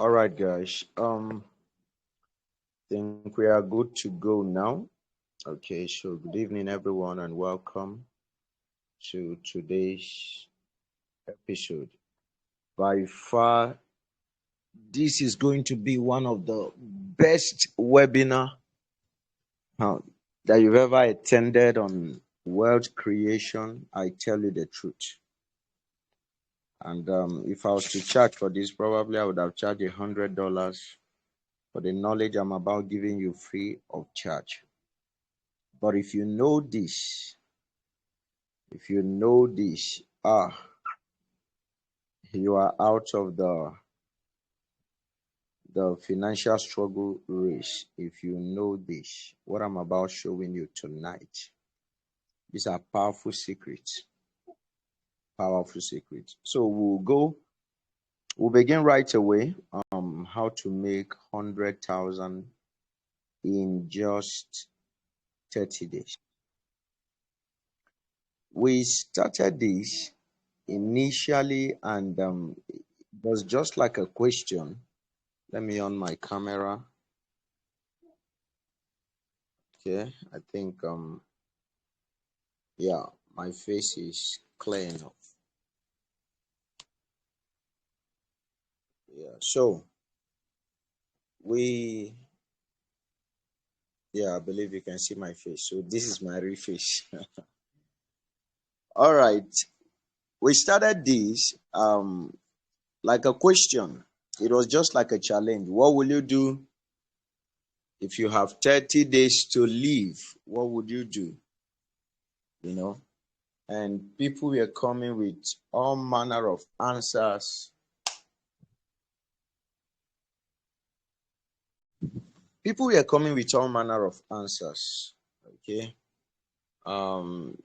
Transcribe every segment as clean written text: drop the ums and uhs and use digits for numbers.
All right, guys. Think we are good to go now. Okay, so good evening, everyone, and welcome to today's episode. By far, this is going to be one of the best webinar uh, that you've ever attended on world creation. I tell you the truth. And if I was to charge for this, probably I would have charged $100 for the knowledge I'm about giving you free of charge. But if you know this, you are out of the financial struggle race. If you know this, what I'm about showing you tonight, these are powerful secrets. So we'll begin right away. How to make 100,000 in just 30 days. We started this initially, and it was just like a question. Let me on my camera. Okay, I think yeah, my face is clear enough. Yeah, so I believe you can see my face. So this is my real face. All right, we started this like a question. It was just like a challenge. What will you do if you have 30 days to live? What would you do? You know, and people were coming with all manner of answers. People were coming with all manner of answers. Okay.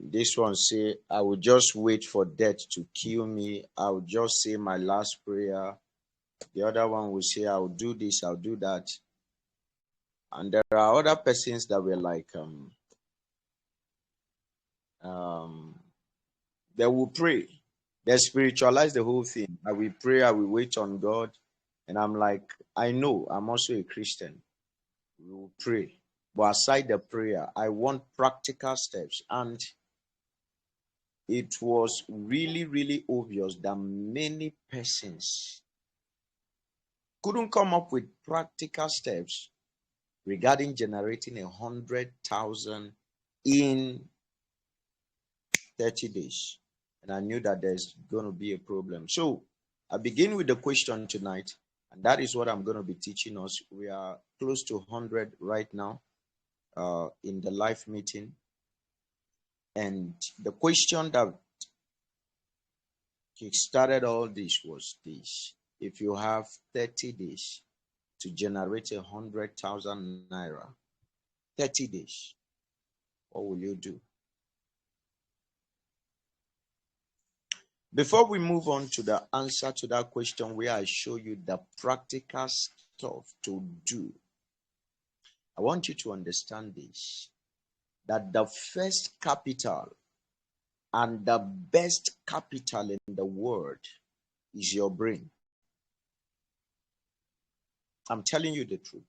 This one say, I will just wait for death to kill me. I will just say my last prayer. The other one will say, I'll do this, I'll do that. And there are other persons that were like, they will pray. They spiritualize the whole thing. I will pray, I will wait on God. And I'm like, I know I'm also a Christian. We will pray. But aside the prayer, I want practical steps. And it was really, really obvious that many persons couldn't come up with practical steps regarding generating 100,000 in 30 days. And I knew that there's going to be a problem. So I begin with the question tonight, and that is what I'm going to be teaching us. We are close to 100 right now in the live meeting. And the question that kickstarted all this was this: if you have 30 days to generate 100,000 naira, 30 days, what will you do? Before we move on to the answer to that question, where I show you the practical stuff to do, I want you to understand this, that the first capital and the best capital in the world is your brain. I'm telling you the truth.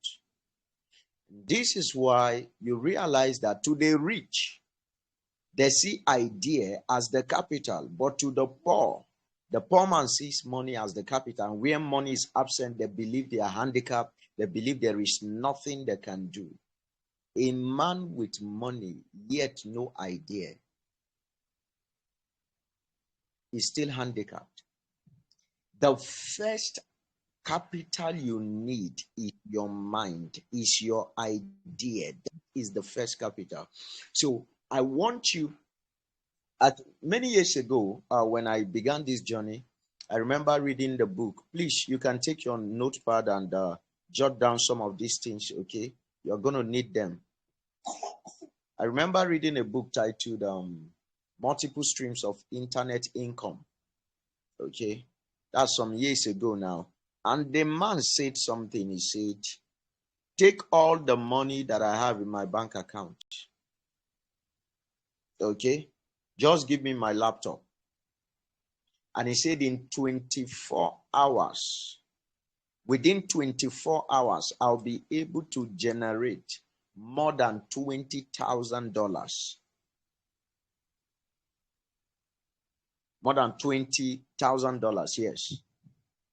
This is why you realize that to the rich, they see idea as the capital, but to the poor man sees money as the capital. And where money is absent, they believe they are handicapped. They believe there is nothing they can do. A man with money, yet no idea, is still handicapped. The first capital you need is your mind, is your idea. That is the first capital. So I want you, many years ago, when I began this journey, I remember reading the book. Please, you can take your notepad and jot down some of these things, okay? You're going to need them. I remember reading a book titled Multiple Streams of Internet Income, okay? That's some years ago now. And the man said something. He said, take all the money that I have in my bank account, okay? Just give me my laptop. And he said in 24 hours, Within 24 hours, I'll be able to generate more than $20,000. More than $20,000, yes.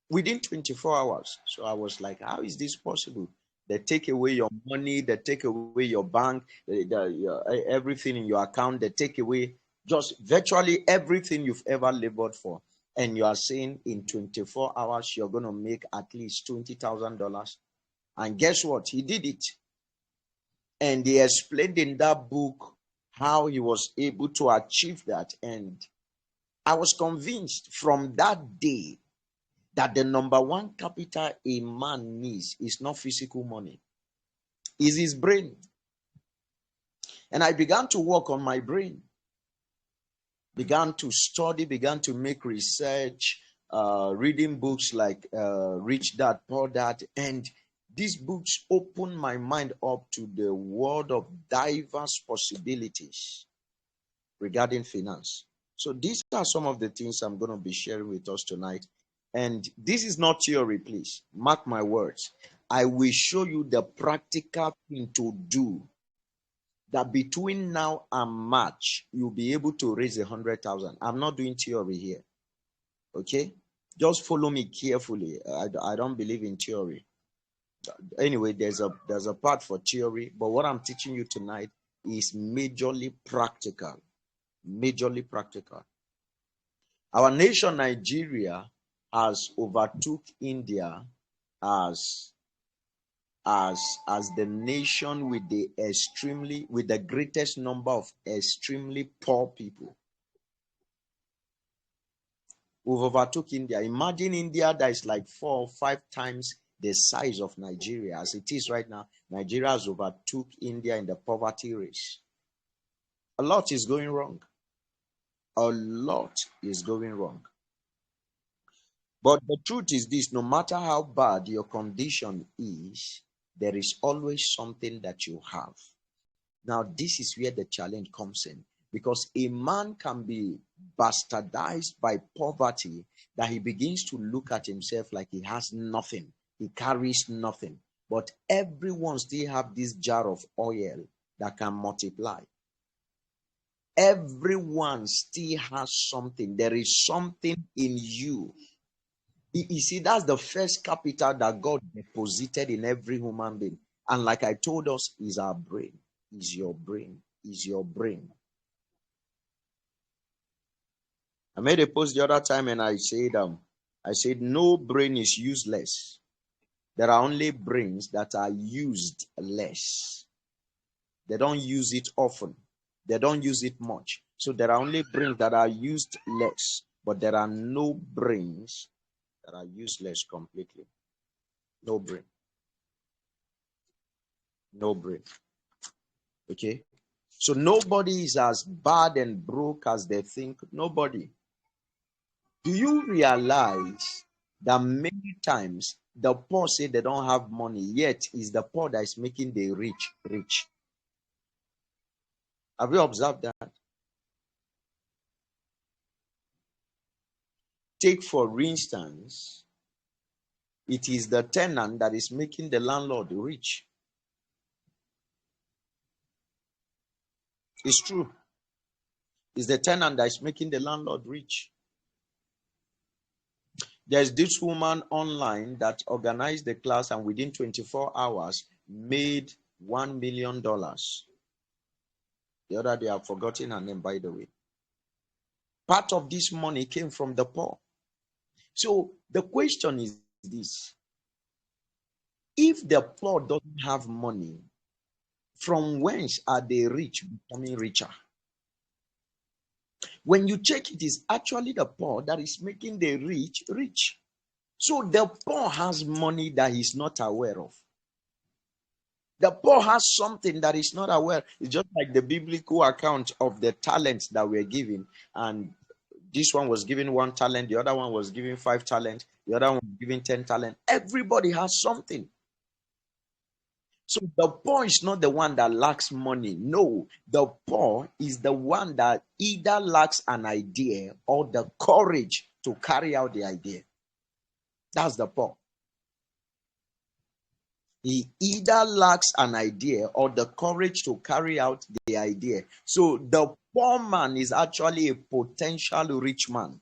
Within 24 hours. So I was like, how is this possible? They take away your money, they take away your bank, everything in your account, they take away just virtually everything you've ever labored for. And you are saying in 24 hours, you're going to make at least $20,000. And guess what? He did it. And he explained in that book how he was able to achieve that. And I was convinced from that day that the number one capital a man needs is not physical money, is his brain. And I began to work on my brain, began to study, began to make research, reading books like Rich Dad, Poor Dad. And these books opened my mind up to the world of diverse possibilities regarding finance. So these are some of the things I'm going to be sharing with us tonight. And this is not theory, please. Mark my words. I will show you the practical thing to do that between now and March, you'll be able to raise 100,000. I'm not doing theory here. Okay? Just follow me carefully. I don't believe in theory. Anyway, there's a part for theory, but what I'm teaching you tonight is majorly practical. Majorly practical. Our nation, Nigeria, has overtook India as the nation with the greatest number of extremely poor people. We've overtook India. Imagine India that is like 4 or 5 times the size of Nigeria as it is right now. Nigeria has overtook India in the poverty race. A lot is going wrong. A lot is going wrong. But the truth is this: no matter how bad your condition is, there is always something that you have. Now, this is where the challenge comes in, because a man can be bastardized by poverty that he begins to look at himself like he has nothing. He carries nothing. But everyone still have this jar of oil that can multiply. Everyone still has something. There is something in you. You see, that's the first capital that God deposited in every human being. And like I told us, is our brain. Is your brain. Is your brain. I made a post the other time and I said, no brain is useless. There are only brains that are used less. They don't use it often. They don't use it much. So there are only brains that are used less. But there are no brains that are useless completely. No brain. No brain. Okay? So nobody is as bad and broke as they think. Nobody. Do you realize that many times the poor say they don't have money, yet it's the poor that is making the rich rich? Have you observed that? Take for instance, it is the tenant that is making the landlord rich. It's true. It's the tenant that is making the landlord rich. There's this woman online that organized the class and within 24 hours made $1 million. The other day, I've forgotten her name, by the way. Part of this money came from the poor. So the question is this: if the poor doesn't have money, from whence are the rich becoming richer? When you check, it is actually the poor that is making the rich rich. So the poor has money that he's not aware of. The poor has something that is not aware. It's just like the biblical account of the talents that were given. And this one was given 1 talent, the other one was given 5 talents, the other one was given 10 talents. Everybody has something. So the poor is not the one that lacks money. No, the poor is the one that either lacks an idea or the courage to carry out the idea. That's the poor. He either lacks an idea or the courage to carry out the idea. So the poor man is actually a potential rich man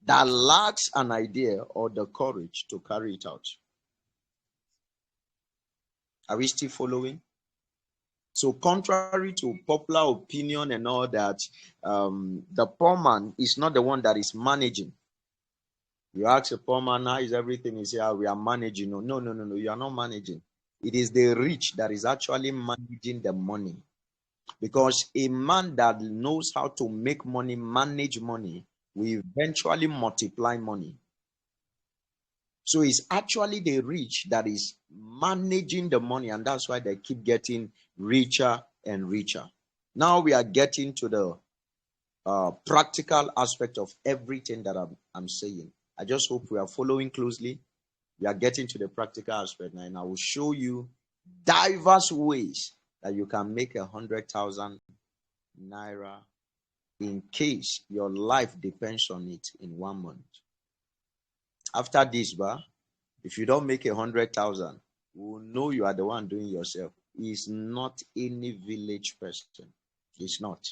that lacks an idea or the courage to carry it out. Are we still following? So contrary to popular opinion and all that, the poor man is not the one that is managing. You ask a poor man, how is everything? He say, we are managing. No. You are not managing. It is the rich that is actually managing the money. Because a man that knows how to make money, manage money, will eventually multiply money. So it's actually the rich that is managing the money, and that's why they keep getting richer and richer. Now we are getting to the practical aspect of everything that I'm saying. I just hope we are following closely. We are getting to the practical aspect now, and I will show you diverse ways that you can make 100,000 naira in case your life depends on it in 1 month. After this, if you don't make 100,000, we will know you are the one doing yourself. It's not any village person. It's not.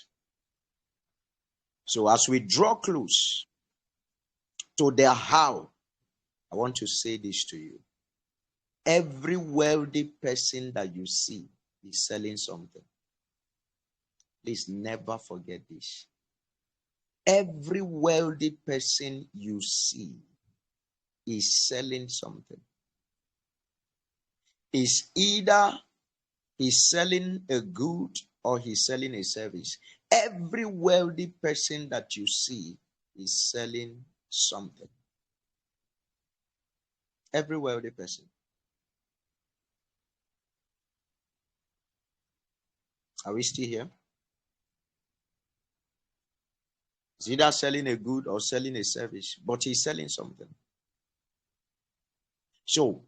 So as we draw close to the how, I want to say this to you. Every wealthy person that you see is selling something. Please never forget this. Every wealthy person you see is selling something. It's either he's selling a good or he's selling a service. Every wealthy person that you see is selling something. Every wealthy person. Are we still here? He's either selling a good or selling a service, but he's selling something. So,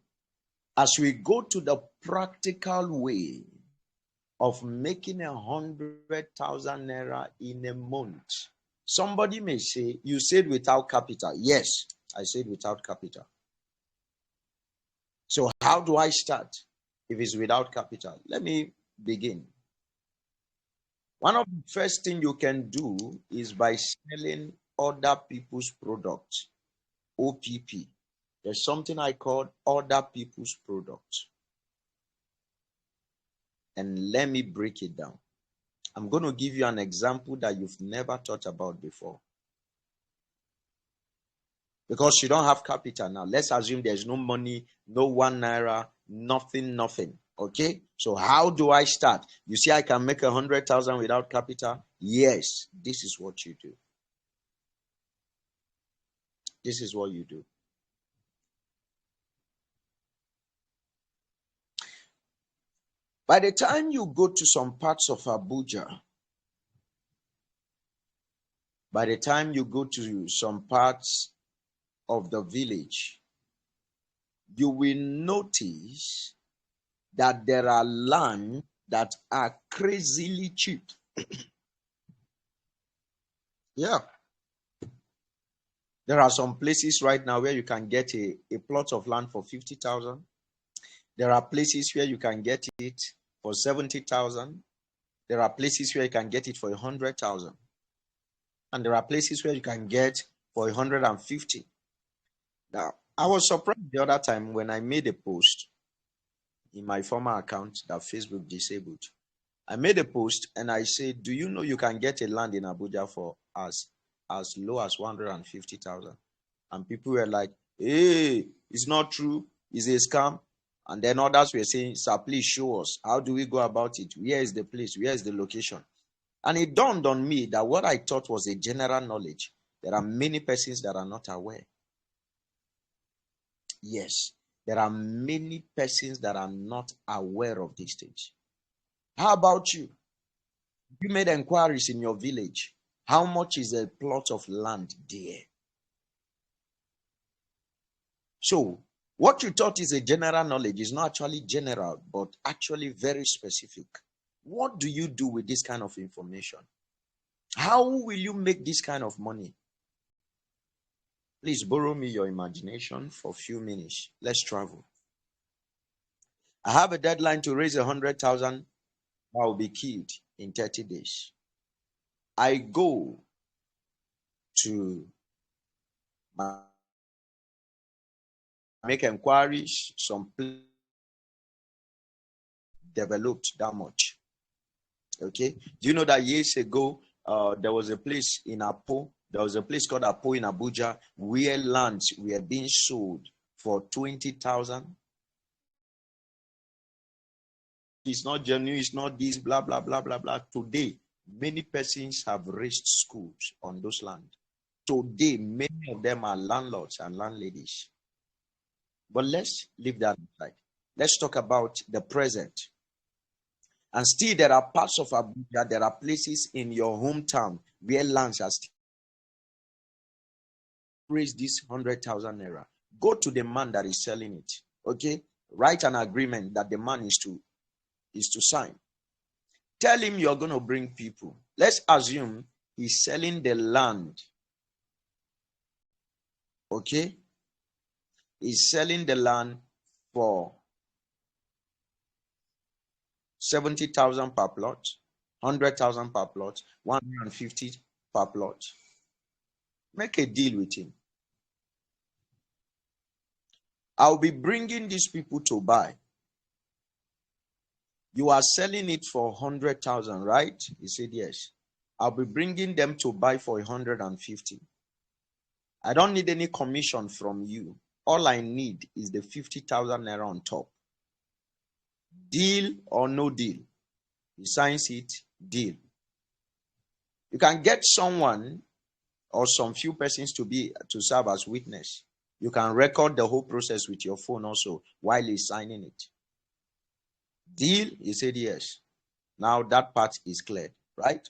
as we go to the practical way of making 100,000 naira in a month, somebody may say, you said without capital. Yes, I said without capital. So how do I start if it's without capital? Let me begin. One of the first things you can do is by selling other people's products, OPP. There's something I call other people's products. And let me break it down. I'm going to give you an example that you've never thought about before. Because you don't have capital now. Let's assume there's no money, no 1 naira, nothing. Okay? So how do I start? You see, I can make 100,000 without capital? Yes, this is what you do. This is what you do. By the time you go to some parts of Abuja, by the time you go to some parts of the village, you will notice that there are land that are crazily cheap. Yeah. There are some places right now where you can get a plot of land for 50,000. There are places where you can get it for 70,000. There are places where you can get it for 100,000. And there are places where you can get for 150. Now, I was surprised the other time when I made a post in my former account that Facebook disabled. I made a post and I said, do you know you can get a land in Abuja for as low as 150,000? And people were like, hey, it's not true. It's a scam. And then others were saying, sir, please show us. How do we go about it? Where is the place? Where is the location? And it dawned on me that what I thought was a general knowledge, there are many persons that are not aware. Yes, there are many persons that are not aware of these things. How about you? You made inquiries in your village. How much is a plot of land there? So, what you thought is a general knowledge is not actually general, but actually very specific. What do you do with this kind of information? How will you make this kind of money? Please borrow me your imagination for a few minutes. Let's travel. I have a deadline to raise 100,000. I will be killed in 30 days. I go to make inquiries. Some developed that much. Okay. Do you know that years ago, there was a place in Apo, there was a place called Apo in Abuja, where lands were being sold for 20,000? It's not genuine, it's not this, blah, blah, blah, blah, blah. Today, many persons have raised schools on those lands. Today, many of them are landlords and landladies. But let's leave that aside. Let's talk about the present. And still, there are parts of Abuja, there are places in your hometown where lands are still raised this 100,000 naira. Go to the man that is selling it. Okay, write an agreement that the man is to sign. Tell him you're going to bring people. Let's assume he's selling the land. Okay, he's selling the land for 70,000 per plot, 100,000 per plot, 150 per plot. Make a deal with him. I'll be bringing these people to buy. You are selling it for 100,000, right? He said, yes. I'll be bringing them to buy for 150. I don't need any commission from you. All I need is the 50,000 naira on top. Deal or no deal? He signs it, deal. You can get someone or some few persons to serve as witness. You can record the whole process with your phone also while he's signing it. Deal? He said yes. Now that part is cleared, right?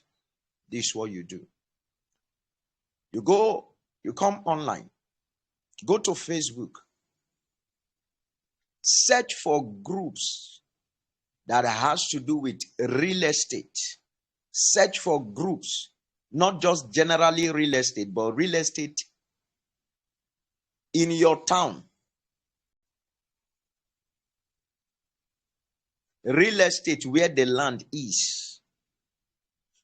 This is what you do. You come online, go to Facebook, search for groups that has to do with real estate. Search for groups, not just generally real estate, but real estate in your town. Real estate where the land is.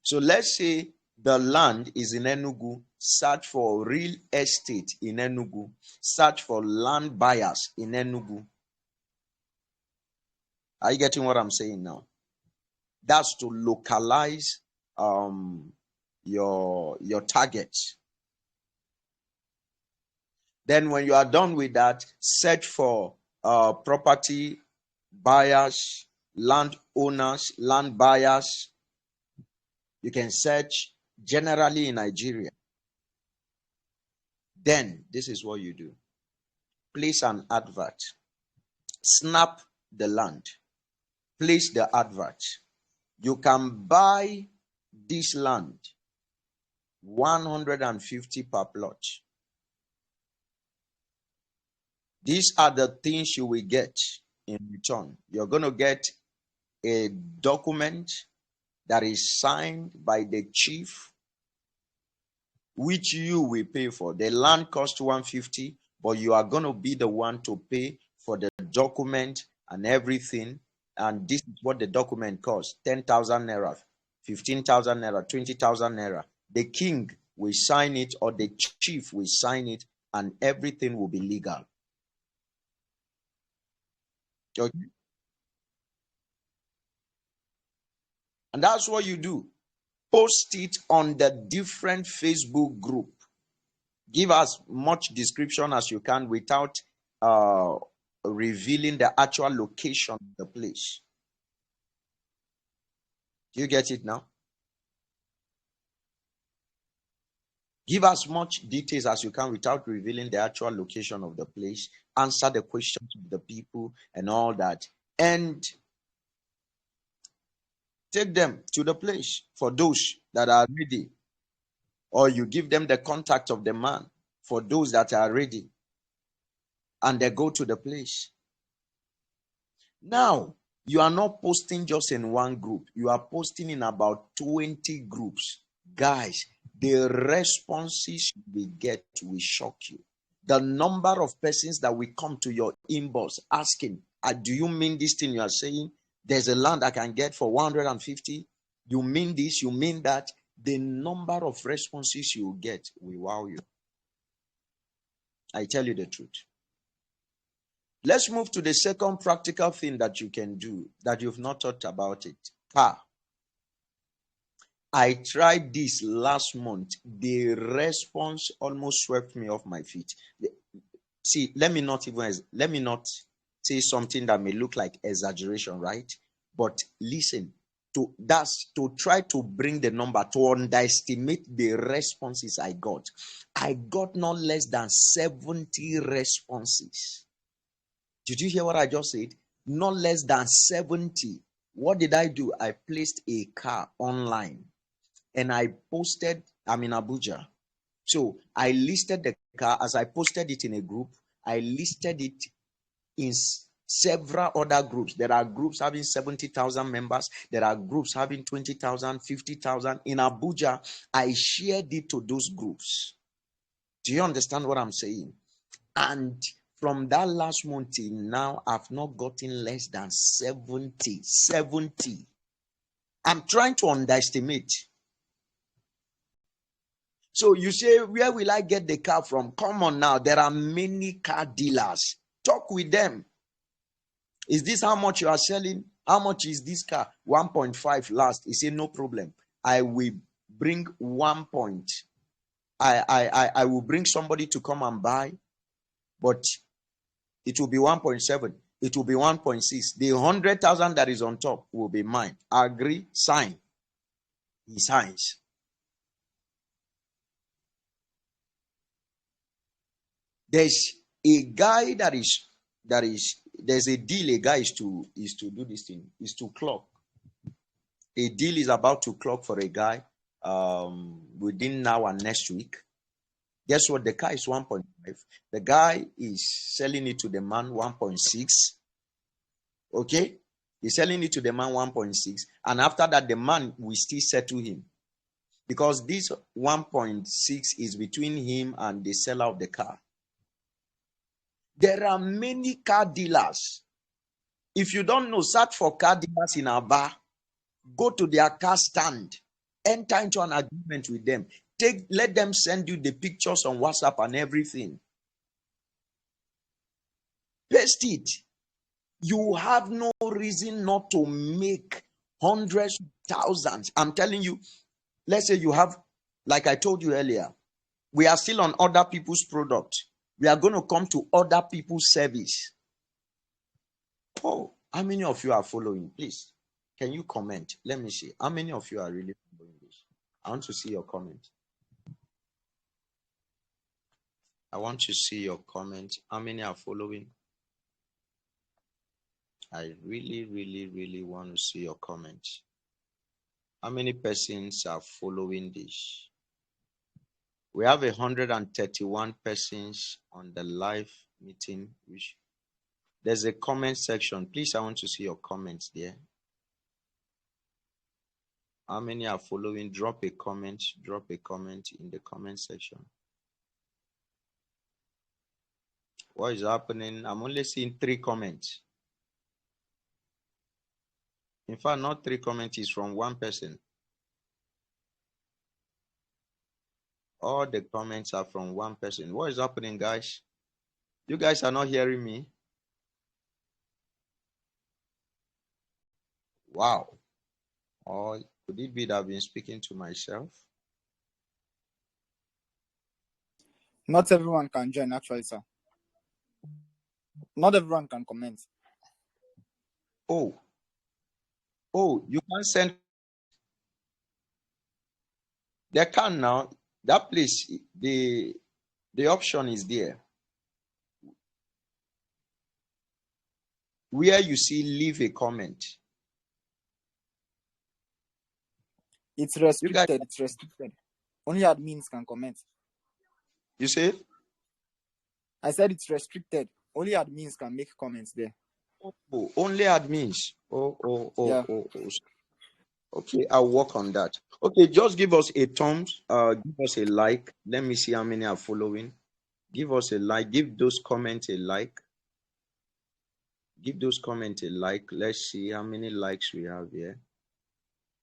So let's say the land is in Enugu. Search for real estate in Enugu. Search for land buyers in Enugu. Are you getting what I'm saying now? That's to localize your targets. Then when you are done with that, search for property buyers, land owners, land buyers. You can search generally in Nigeria. Then this is what you do. Place an advert. Snap the land. Place the advert. You can buy this land 150 per plot. These are the things you will get in return. You're going to get a document that is signed by the chief, which you will pay for. The land costs 150, but you are going to be the one to pay for the document and everything. And this is what the document costs: 10,000 naira, 15,000 naira, 20,000 naira. The king will sign it, or the chief will sign it, and everything will be legal. Okay. And that's what you do. Post it on the different Facebook group. Give as much description as you can without revealing the actual location of the place. Do you get it now? Give as much details as you can without revealing the actual location of the place. Answer the questions of the people and all that. And take them to the place for those that are ready. Or you give them the contact of the man for those that are ready. And they go to the place. Now, you are not posting just in one group. You are posting in about 20 groups. Guys, the responses we get will shock you. The number of persons that will come to your inbox asking, Do you mean this thing you are saying? There's a land I can get for 150. You mean this? You mean that? The number of responses you get will wow you. I tell you the truth. Let's move to the second practical thing that you can do that you've not thought about it. I tried this last month. The response almost swept me off my feet. See, let me not say something that may look like exaggeration, right? But listen, to try to bring the number, to underestimate the responses I got. I got not less than 70 responses. Did you hear what I just said? Not less than 70. What did I do? I placed a car online and I posted, I'm in Abuja. So I listed the car. As I posted it in a group, I listed it in several other groups. There are groups having 70,000 members. There are groups having 20,000, 50,000. In Abuja, I shared it to those groups. Do you understand what I'm saying? And from that last month till now, I've not gotten less than 70. 70. I'm trying to underestimate. So you say, where will I get the car from? Come on now. There are many car dealers. Talk with them. Is this how much you are selling? How much is this car? 1.5 last. He said, no problem. I will bring 1 point. I will bring somebody to come and buy, but it will be 1.7. It will be 1.6. The 100,000 that is on top will be mine. Agree? Sign. He signs. There's a guy there's a deal a guy is to do this thing, is to clock. A deal is about to clock for a guy within now and next week. Guess what? The car is 1.5. The guy is selling it to the man 1.6. Okay? He's selling it to the man 1.6. And after that, the man will still settle him. Because this 1.6 is between him and the seller of the car. There are many car dealers. If you don't know, search for car dealers in Aba. Go to their car stand. Enter into an agreement with them. Let them send you the pictures on WhatsApp and everything. Paste it. You have no reason not to make hundreds, thousands. I'm telling you, let's say you have, like I told you earlier, we are still on other people's product. We are going to come to other people's service. Oh, how many of you are following? Please, can you comment? Let me see. How many of you are really following this? I want to see your comment. I want to see your comment. How many are following? I really, really, really want to see your comment. How many persons are following this? We have 131 persons on the live meeting. There's a comment section. Please, I want to see your comments there. How many are following? Drop a comment. Drop a comment in the comment section. What is happening? I'm only seeing 3 comments. In fact, not 3 comments, is from 1 person. All the comments are from 1 person. What is happening, guys? You guys are not hearing me? Wow. Or could it be that I've been speaking to myself? Not everyone can join, actually, sir. Not everyone can comment. Oh, you can send. They can now. That place, the option is there. Where you see leave a comment. It's restricted. It's restricted. Only admins can comment. You say? I said it's restricted. Only admins can make comments there. Oh, only admins. Yeah. Okay, I'll work on that. Okay, just give us a thumbs. Give us a like. Let me see how many are following. Give us a like. Give those comments a like. Give those comments a like. Let's see how many likes we have here.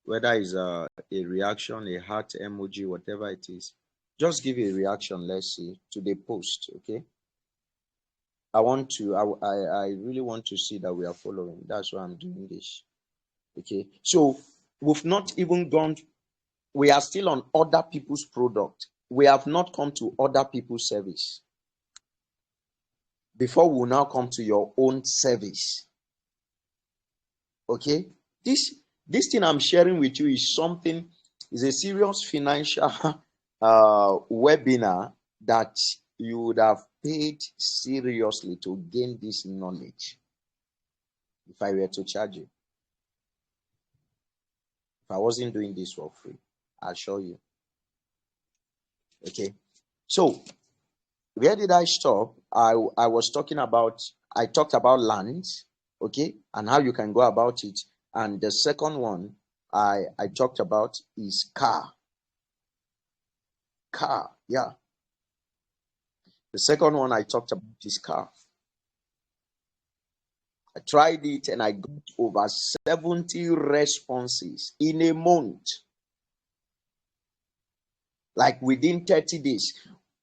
Whether it's a reaction, a heart emoji, whatever it is. Just give a reaction, let's see, to the post, okay? I really want to see that we are following. That's why I'm doing this. Okay. So we've not even gone, we are still on other people's product. We have not come to other people's service. Before we will now come to your own service. Okay. This thing I'm sharing with you is something, is a serious financial webinar that you would have paid seriously to gain this knowledge. If I were to charge you, if I wasn't doing this for free, I'll show you. Okay. So where did I stop? I talked about lands, okay, and how you can go about it. And the second one I talked about is car. Yeah. The second one I talked about is car. I tried it and I got over 70 responses in a month. Like within 30 days,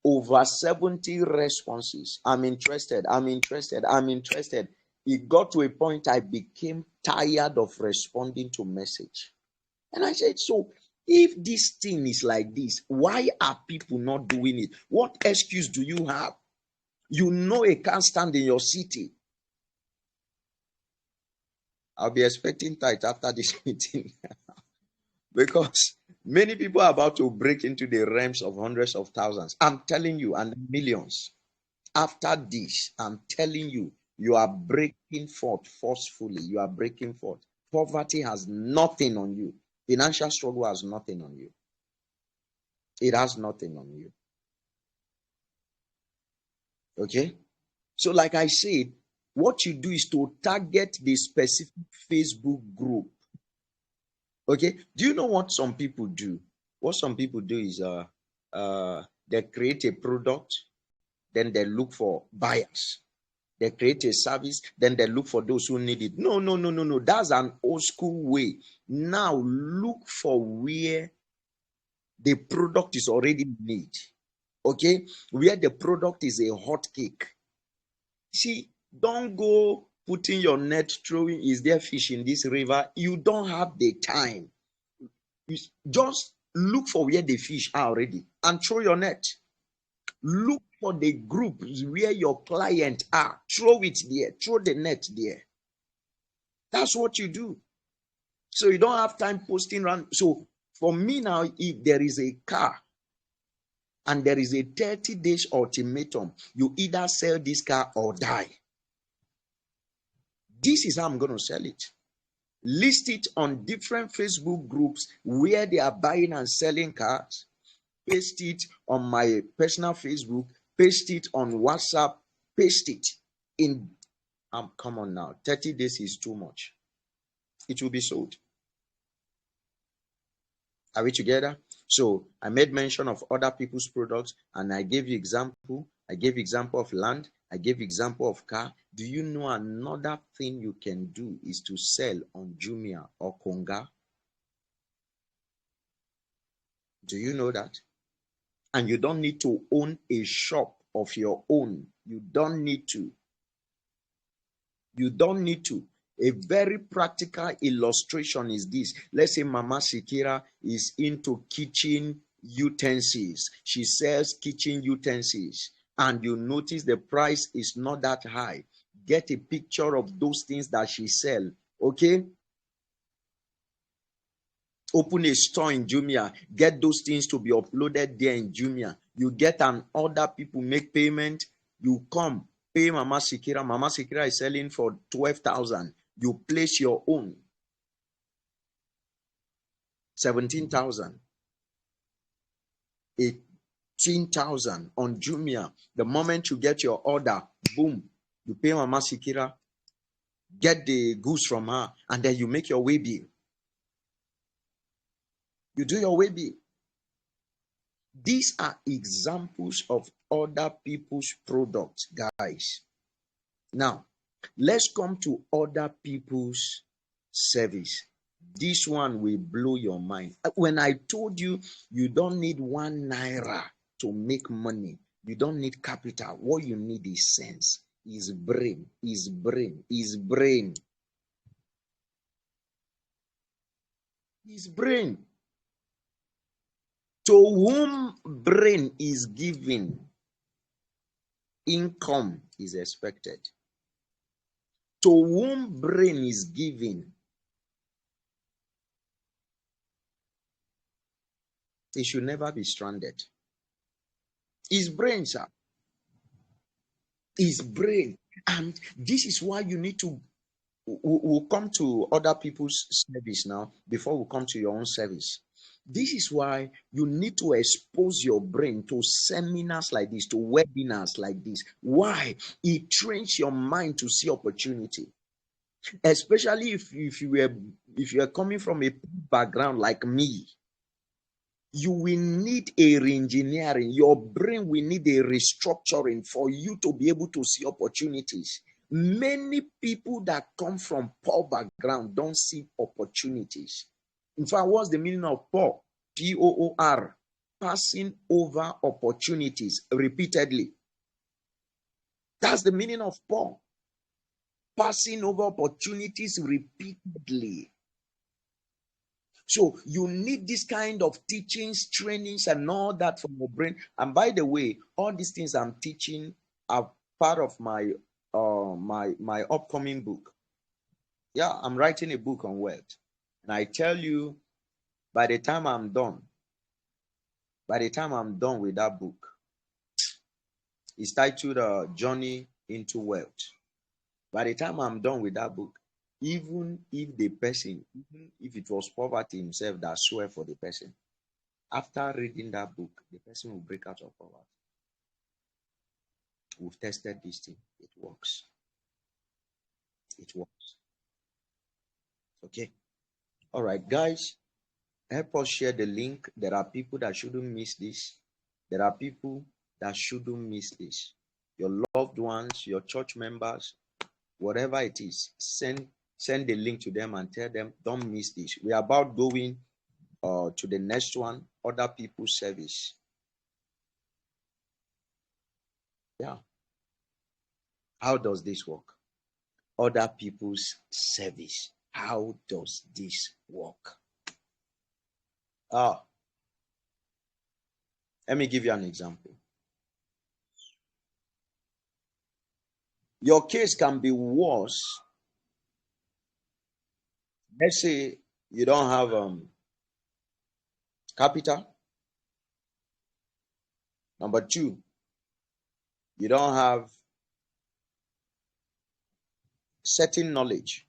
over 70 responses. I'm interested. It got to a point I became tired of responding to message. And I said, so if this thing is like this, why are people not doing it? What excuse do you have? You know it can't stand in your city. I'll be expecting tithe after this meeting. Because many people are about to break into the realms of hundreds of thousands. I'm telling you, and millions. After this, I'm telling you, you are breaking forth forcefully. You are breaking forth. Poverty has nothing on you. Financial struggle has nothing on you. It has nothing on you. Okay? So, like I said, what you do is to target the specific Facebook group. Okay? Do you know what some people do? What some people do is they create a product, then they look for buyers. They create a service, then they look for those who need it. No. That's an old school way. Now look for where the product is already made. Okay? Where the product is a hot cake. See, don't go putting your net, throwing, is there fish in this river? You don't have the time. You just look for where the fish are already and throw your net. Look for the groups where your client are. Throw it there. Throw the net there. That's what you do. So you don't have time posting around. So for me now, if there is a car and there is a 30 days ultimatum, you either sell this car or die. This is how I'm going to sell it. List it on different Facebook groups where they are buying and selling cars. Paste it on my personal Facebook. Paste it on WhatsApp. Paste it in. Come on now. 30 days is too much. It will be sold. Are we together? So I made mention of other people's products and I gave you example. I gave example of land. I gave example of car. Do you know another thing you can do is to sell on Jumia or Konga? Do you know that? And you don't need to own a shop of your own. You don't need to. You don't need to. A very practical illustration is this. Let's say Mama Sikira is into kitchen utensils. She sells kitchen utensils. And you notice the price is not that high. Get a picture of those things that she sells. Okay? Open a store in Jumia. Get those things to be uploaded there in Jumia. You get an order, people make payment. You come, pay Mama Sikira. Mama Sikira is selling for 12,000. You place your own 17,000, 18,000 on Jumia. The moment you get your order, boom, you pay Mama Sikira, get the goods from her, and then you make your way bill. You do your way bill. These are examples of other people's products, guys. Now, Let's come to other people's service. This one will blow your mind. When I told you, you don't need 1 naira to make money, you don't need capital. What you need is sense, is brain, is brain, is brain, is brain. To whom brain is given, income is expected. To whom brain is given, he should never be stranded. His brain, sir. His brain. And this is why you need to. We'll come to other people's service now before we come to your own service. This is why you need to expose your brain to seminars like this, to webinars like this. Why? It trains your mind to see opportunity. Especially if you are coming from a background like me, you will need a re-engineering. Your brain will need a restructuring for you to be able to see opportunities. Many people that come from poor background don't see opportunities. In fact, what's the meaning of poor? P-O-O-R. Passing over opportunities repeatedly. That's the meaning of poor. Passing over opportunities repeatedly. So you need this kind of teachings, trainings, and all that from your brain. And by the way, all these things I'm teaching are part of my my upcoming book. Yeah, I'm writing a book on wealth. And I tell you, by the time I'm done with that book, it's titled Journey into Wealth. By the time I'm done with that book, even if the person, even if it was poverty himself that swear for the person, after reading that book, the person will break out of poverty. We've tested this thing. It works. It works. Okay. All right, guys, help us share the link. There are people that shouldn't miss this. There are people that shouldn't miss this. Your loved ones, your church members, whatever it is, send the link to them and tell them, don't miss this. We are about going to the next one, other people's service. Yeah. How does this work? Other people's service. How does this work? Let me give you an example. Your case can be worse. Let's say you don't have capital. Number 2, you don't have certain knowledge.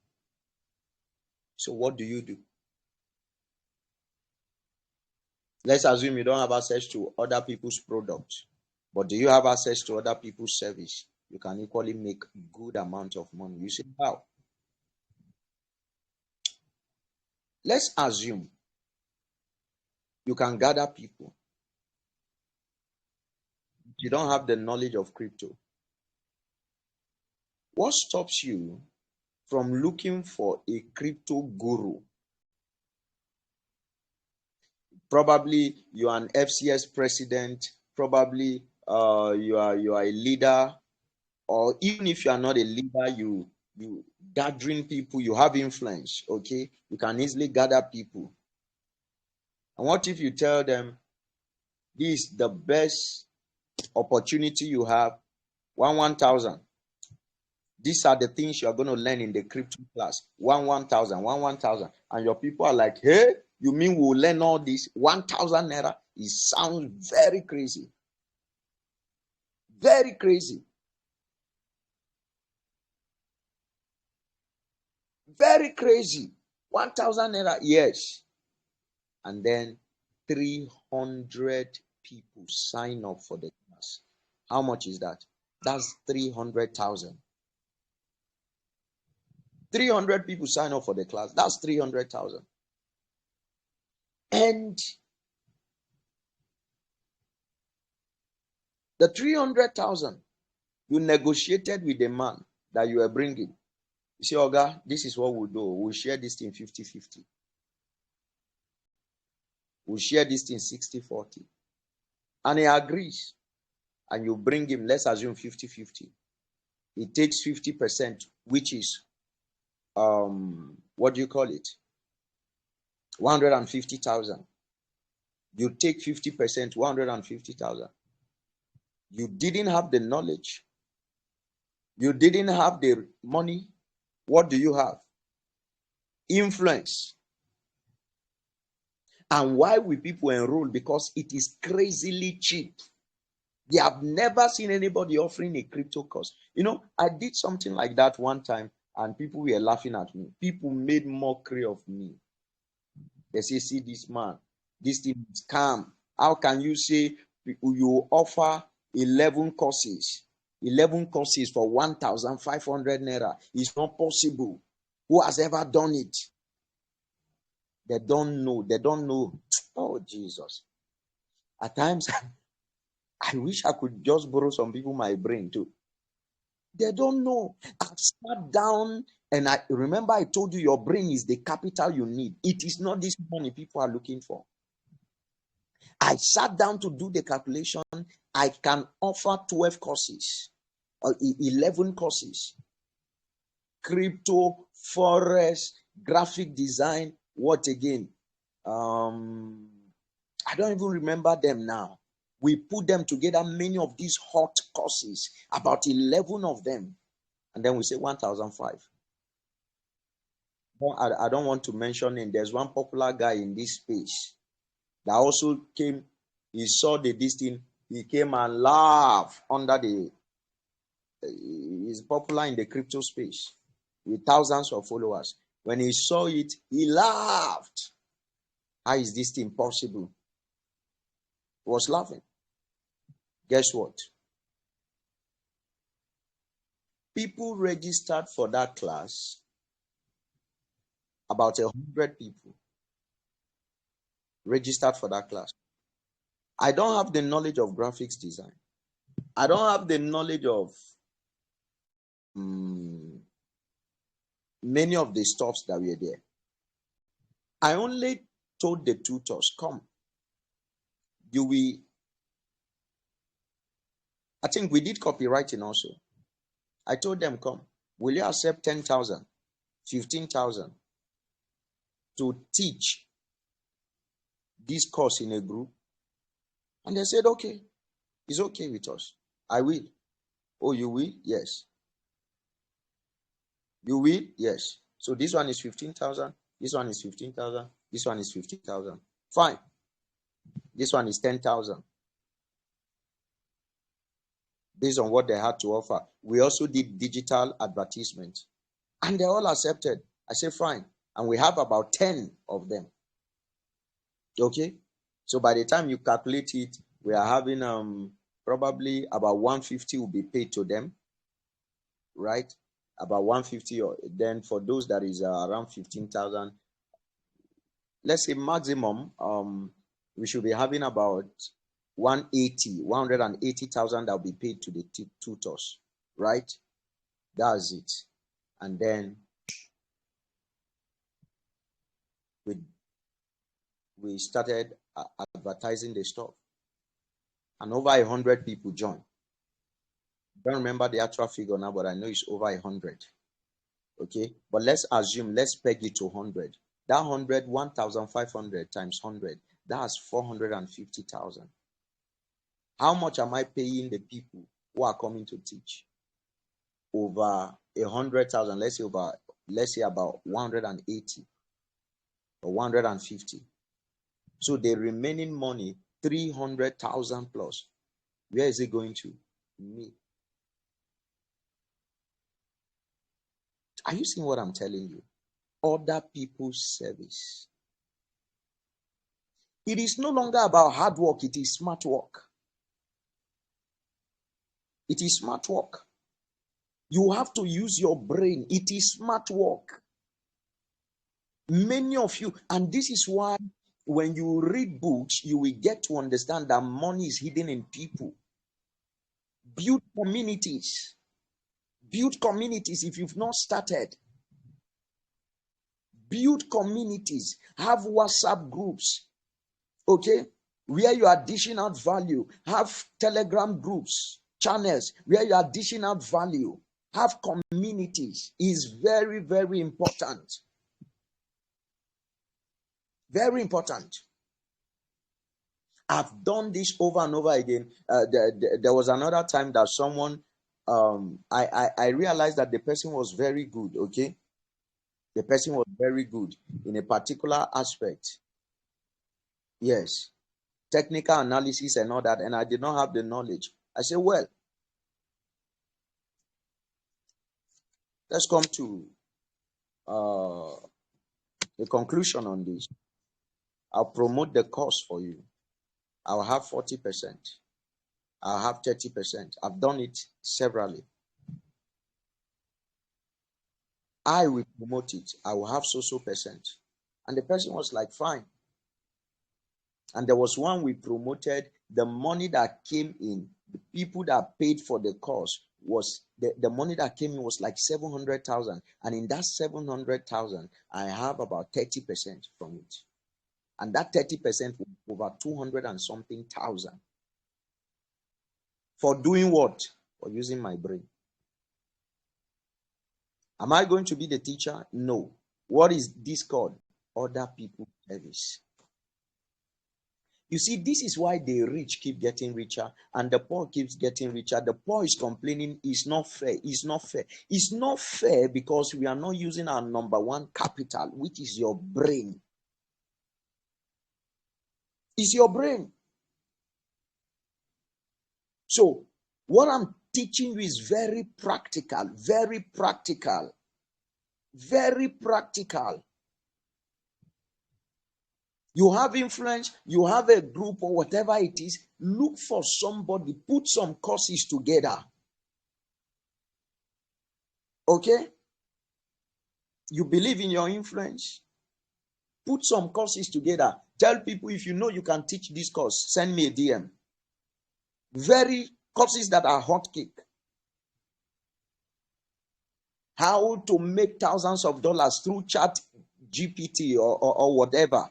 So what do? Let's assume you don't have access to other people's products, but do you have access to other people's service? You can equally make good amount of money. You say, how? Let's assume you can gather people. You don't have the knowledge of crypto. What stops you from looking for a crypto guru? Probably you are an FCS president. Probably you are a leader, or even if you are not a leader, you gathering people, you have influence. Okay, you can easily gather people. And what if you tell them, this is the best opportunity you have, 1,000. These are the things you are going to learn in the crypto class. 1,000. And your people are like, hey, you mean we'll learn all this? 1,000 naira? It sounds very crazy. Very crazy. Very crazy. 1,000 naira, yes. And then 300 people sign up for the class. How much is that? That's 300,000. 300 people sign up for the class. That's 300,000. And the 300,000, you negotiated with the man. that you are bringing. You say, Oga, this is what we'll do. We'll share this thing 50-50. We'll share this thing 60-40. And he agrees. And you bring him, let's assume 50-50. He takes 50%, which is, what do you call it? 150,000. You take 50%, 150,000. You didn't have the knowledge. You didn't have the money. What do you have? Influence. And why will people enroll? Because it is crazily cheap. They have never seen anybody offering a crypto course. You know, I did something like that one time and people were laughing at me. People made mockery of me. They say, see this man, this thing is scam. How can you say you offer 11 courses? 11 courses for 1,500 naira. It's not possible. Who has ever done it? They don't know. They don't know. Oh, Jesus. At times, I wish I could just borrow some people my brain too. They don't know. I've sat down and I remember I told you your brain is the capital you need. It is not this money people are looking for. I sat down to do the calculation. I can offer 12 courses or 11 courses. Crypto, forex, graphic design, what again? I don't even remember them now. We put them together, many of these hot courses, about 11 of them. And then we say 1,005. I don't want to mention him. There's one popular guy in this space that also came. He saw this thing. He came and laughed under the. He's popular in the crypto space with thousands of followers. When he saw it, he laughed. How is this thing possible? He was laughing. Guess what? People registered for that class. About 100 people registered for that class. I don't have the knowledge of graphics design. I don't have the knowledge of many of the stuffs that were there. I only told the tutors, come. I think we did copywriting also. I told them, come. Will you accept 10,000, 15,000 to teach this course in a group? And they said, okay, it's okay with us. I will. Oh, you will? Yes. You will? Yes. So this one is 15,000. This one is 15,000. This one is 50,000. Fine. This one is 10,000. Based on what they had to offer. We also did digital advertisement. And they all accepted. I said, fine. And we have about 10 of them. Okay? So by the time you calculate it, we are having probably about 150 will be paid to them. Right? About 150. Or then for those that is around 15,000. Let's say maximum, we should be having about 180,000 that will be paid to the tutors, right? That's it. And then we started advertising the stuff, and over 100 people joined. I don't remember the actual figure now, but I know it's over 100. Okay, but let's assume, let's peg it to 100. That 100, 1,500 times 100, that's 450,000. How much am I paying the people who are coming to teach? Over 100,000. Let's say about 180 or 150. So the remaining money, 300,000 plus, where is it going to? Me. Are you seeing what I'm telling you? Other people's service. It is no longer about hard work, it is smart work. It is smart work. You have to use your brain. It is smart work. Many of you, and this is why when you read books, you will get to understand that money is hidden in people. Build communities. Build communities if you've not started. Build communities. Have WhatsApp groups, okay, where you are dishing out value. Have Telegram groups, channels where you are dishing out value. Have communities. Is very, very important. Very important. I've done this over and over again. There was another time that someone, I realized that the person was very good, okay? The person was very good in a particular aspect. Yes. Technical analysis and all that, and I did not have the knowledge. I said, well, let's come to the conclusion on this. I'll promote the course for you. I'll have 40%. I'll have 30%. I've done it severally. I will promote it. I will have so percent. And the person was like, fine. And there was one we promoted. The money that came in, the people that paid for the course was the money that came in was like 700,000. And in that 700,000, I have about 30% from it. And that 30% was over 200 and something thousand. For doing what? For using my brain. Am I going to be the teacher? No. What is this called? Other people's service. You see, this is why the rich keep getting richer and the poor keeps getting richer. The poor is complaining it's not fair. It's not fair. It's not fair because we are not using our number one capital, which is your brain. It's your brain. So, what I'm teaching you is very practical, very practical, very practical. You have influence, you have a group or whatever it is, look for somebody, put some courses together. Okay? You believe in your influence? Put some courses together. Tell people if you know you can teach this course, send me a DM. Very courses that are hot cake. How to make thousands of dollars through chat GPT or whatever.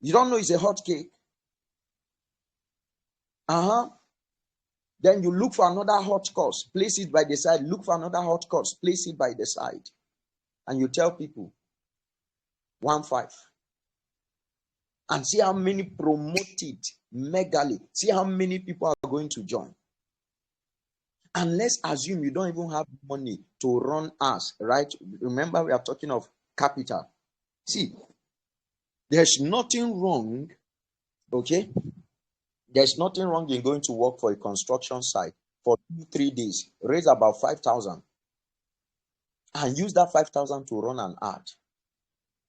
You don't know it's a hot cake. Then you look for another hot course, place it by the side. Look for another hot course, place it by the side. And you tell people 1-5. And see how many promote it megally. See how many people are going to join. And let's assume you don't even have money to run us, right? Remember, we are talking of capital. See, there's nothing wrong, okay? There's nothing wrong in going to work for a construction site for 2-3 days, raise about 5,000, and use that 5,000 to run an ad.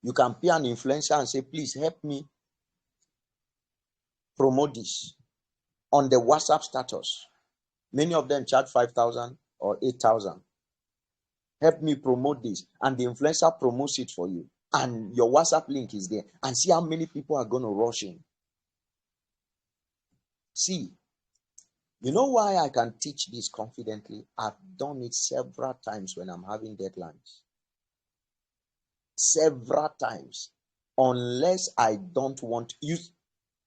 You can pay an influencer and say, please help me promote this on the WhatsApp status. Many of them charge 5,000 or 8,000. Help me promote this. And the influencer promotes it for you. And your WhatsApp link is there. And see how many people are going to rush in. See, you know why I can teach this confidently? I've done it several times when I'm having deadlines. Several times. Unless I don't want you.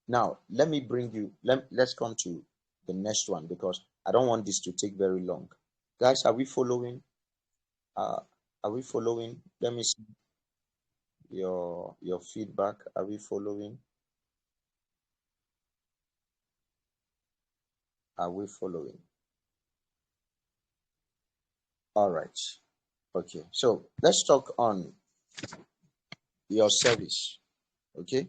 Now, let me bring you, let's come to the next one because I don't want this to take very long. Guys, are we following? Are we following? Let me see your feedback. Are we following? Are we following? All right. Okay. So let's talk on your service. Okay.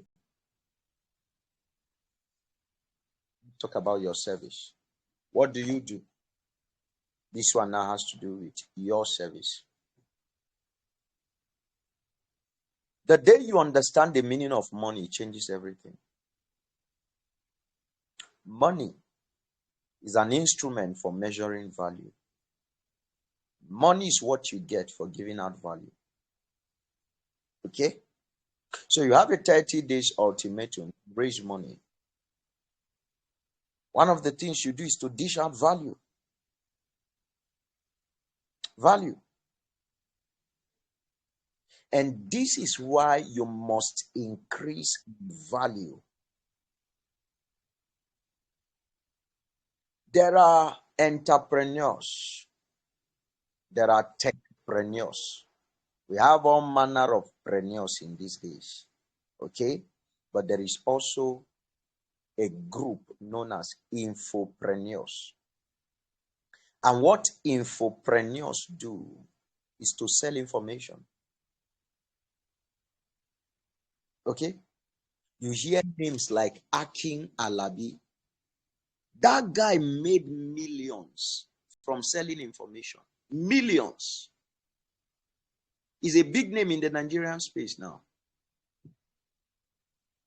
Talk about your service. What do you do? This one now has to do with your service. The day you understand the meaning of money, it changes everything. Money is an instrument for measuring value. Money is what you get for giving out value. Okay? So you have a 30 days ultimatum, raise money. One of the things you do is to dish out value. Value. And this is why you must increase value. There are entrepreneurs. There are techpreneurs. We have all manner of preneurs in these days. Okay? But there is also a group known as infopreneurs. And what infopreneurs do is to sell information. Okay? You hear names like Akin Alabi. That guy made millions from selling information. Millions. He's a big name in the Nigerian space now.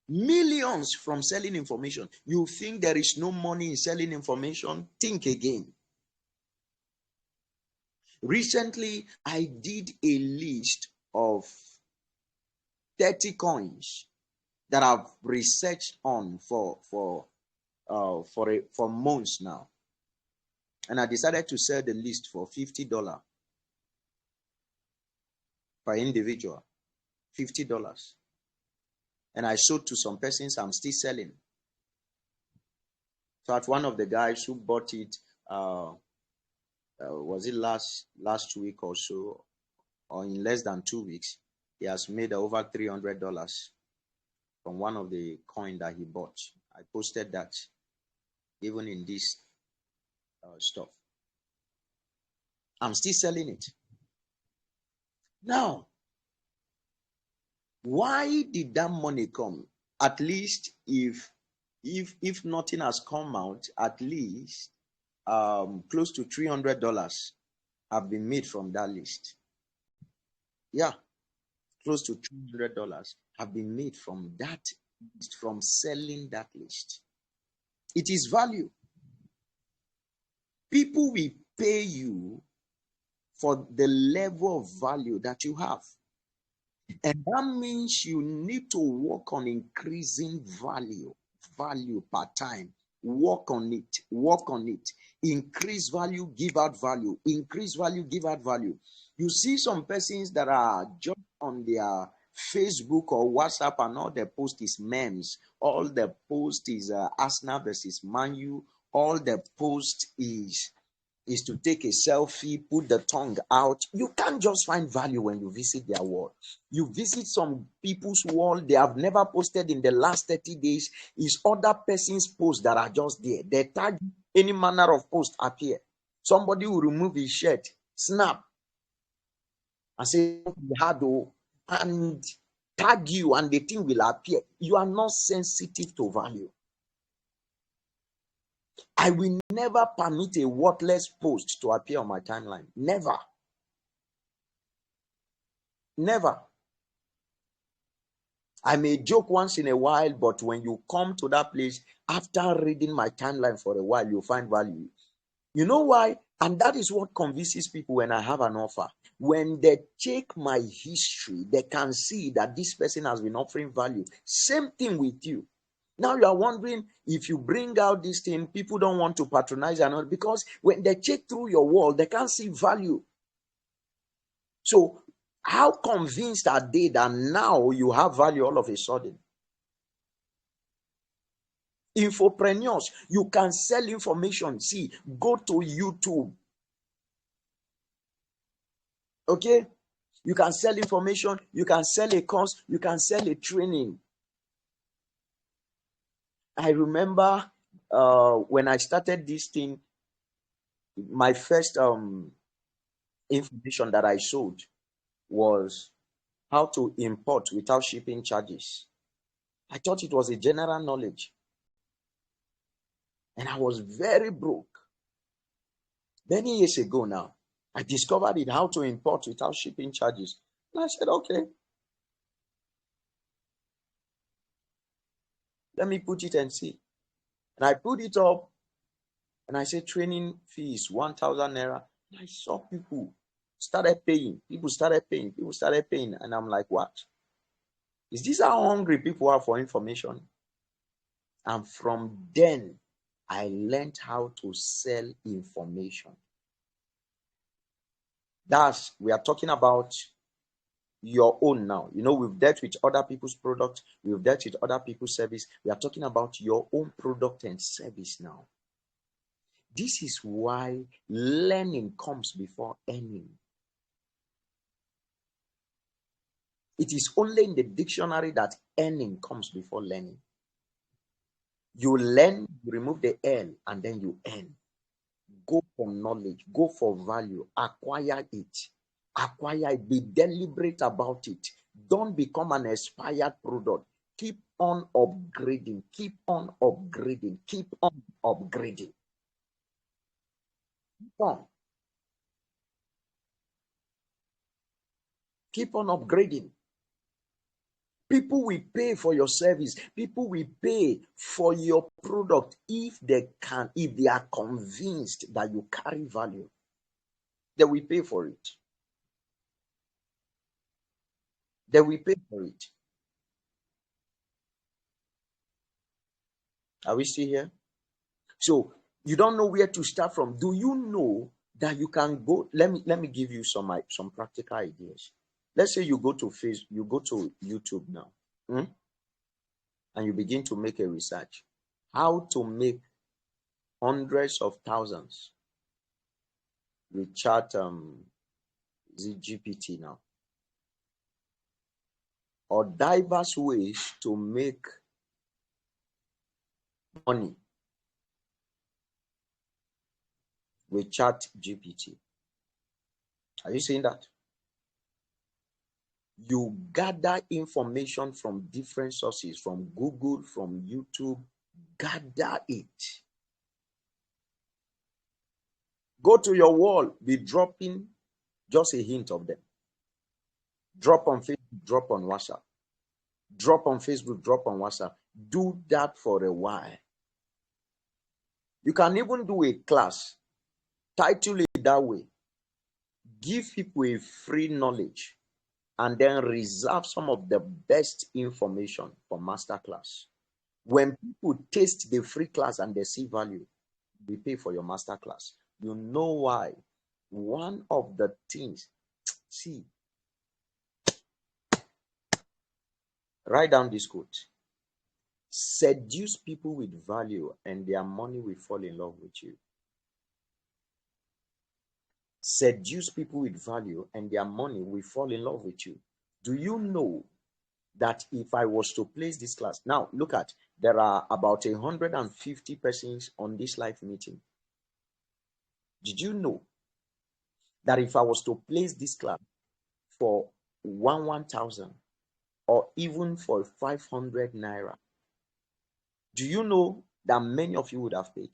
Millions from selling information. You think there is no money in selling information? Think again. Recently, I did a list of 30 coins that I've researched on for months now. And I decided to sell the list for $50 per individual. $50. And I sold to some persons. I'm still selling. So at one of the guys who bought it, was it last week or so, or in less than 2 weeks, he has made over $300 from one of the coin that he bought. I posted that even in this stuff. I'm still selling it. Now, why did that money come? At least if nothing has come out, at least close to $300 have been made from that list. Yeah, close to $300 have been made from that, from selling that list. It is value. People will pay you for the level of value that you have. And that means you need to work on increasing value per time. Work on it. Increase value, give out value. Increase value, give out value. You see some persons that are just on their Facebook or WhatsApp, and all their post is memes. All the post is Arsenal versus Man U. All the post is to take a selfie, put the tongue out. You can't just find value when you visit their wall. You visit some people's wall, they have never posted in the last 30 days. Is other person's posts that are just there. They tag any manner of post appear. Somebody will remove his shirt, snap, and say, and tag you, and the thing will appear. You are not sensitive to value. I will never permit a worthless post to appear on my timeline. Never. Never. I may joke once in a while, but when you come to that place, after reading my timeline for a while, you'll find value. You know why? And that is what convinces people when I have an offer. When they check my history, they can see that this person has been offering value. Same thing with you. Now you are wondering, if you bring out this thing, people don't want to patronize or not, because when they check through your wall, they can't see value. So how convinced are they that now you have value all of a sudden? Infopreneurs, you can sell information. See, go to YouTube. Okay? You can sell information, you can sell a course, you can sell a training. I remember when I started this thing, my first information that I sold was how to import without shipping charges. I thought it was a general knowledge. And I was very broke. Many years ago now, I discovered it, how to import without shipping charges. And I said, okay, let me put it and see. And I put it up, and I said, training fees, 1,000 naira. And I saw people started paying. People started paying. And I'm like, what? Is this how hungry people are for information? And from then, I learned how to sell information. We are talking about your own now. We've dealt with other people's product, we've dealt with other people's service. We are talking about your own product and service now. This is why learning comes before earning. It is only in the dictionary that earning comes before learning. You learn, you remove the L, and then you earn. Go for knowledge, go for value, acquire it. Acquire it, be deliberate about it. Don't become an expired product. Keep on upgrading, keep on upgrading, keep on upgrading. Keep on upgrading. People will pay for your service. People will pay for your product if they are convinced that you carry value. They will pay for it. They will pay for it. Are we still here? So you don't know where to start from. Do you know that you can go? Let me give you some practical ideas. Let's say you go to YouTube now, and you begin to make a research how to make hundreds of thousands with chat GPT now, or diverse ways to make money with chat GPT. Are you seeing that? You gather information from different sources, from Google, from YouTube. Gather it. Go to your wall, be dropping just a hint of them. Drop on Facebook, drop on WhatsApp. Drop on Facebook, drop on WhatsApp. Do that for a while. You can even do a class. Title it that way. Give people a free knowledge, and then reserve some of the best information for masterclass. When people taste the free class and they see value, they pay for your masterclass. You know why? One of the things, see, write down this quote. Seduce people with value and their money will fall in love with you. Seduce people with value and their money will fall in love with you. Do you know that if I was to place this class, now look at, there are about 150 persons on this live meeting. Did you know that if I was to place this class for 1,000 or even for 500 naira, do you know that many of you would have paid?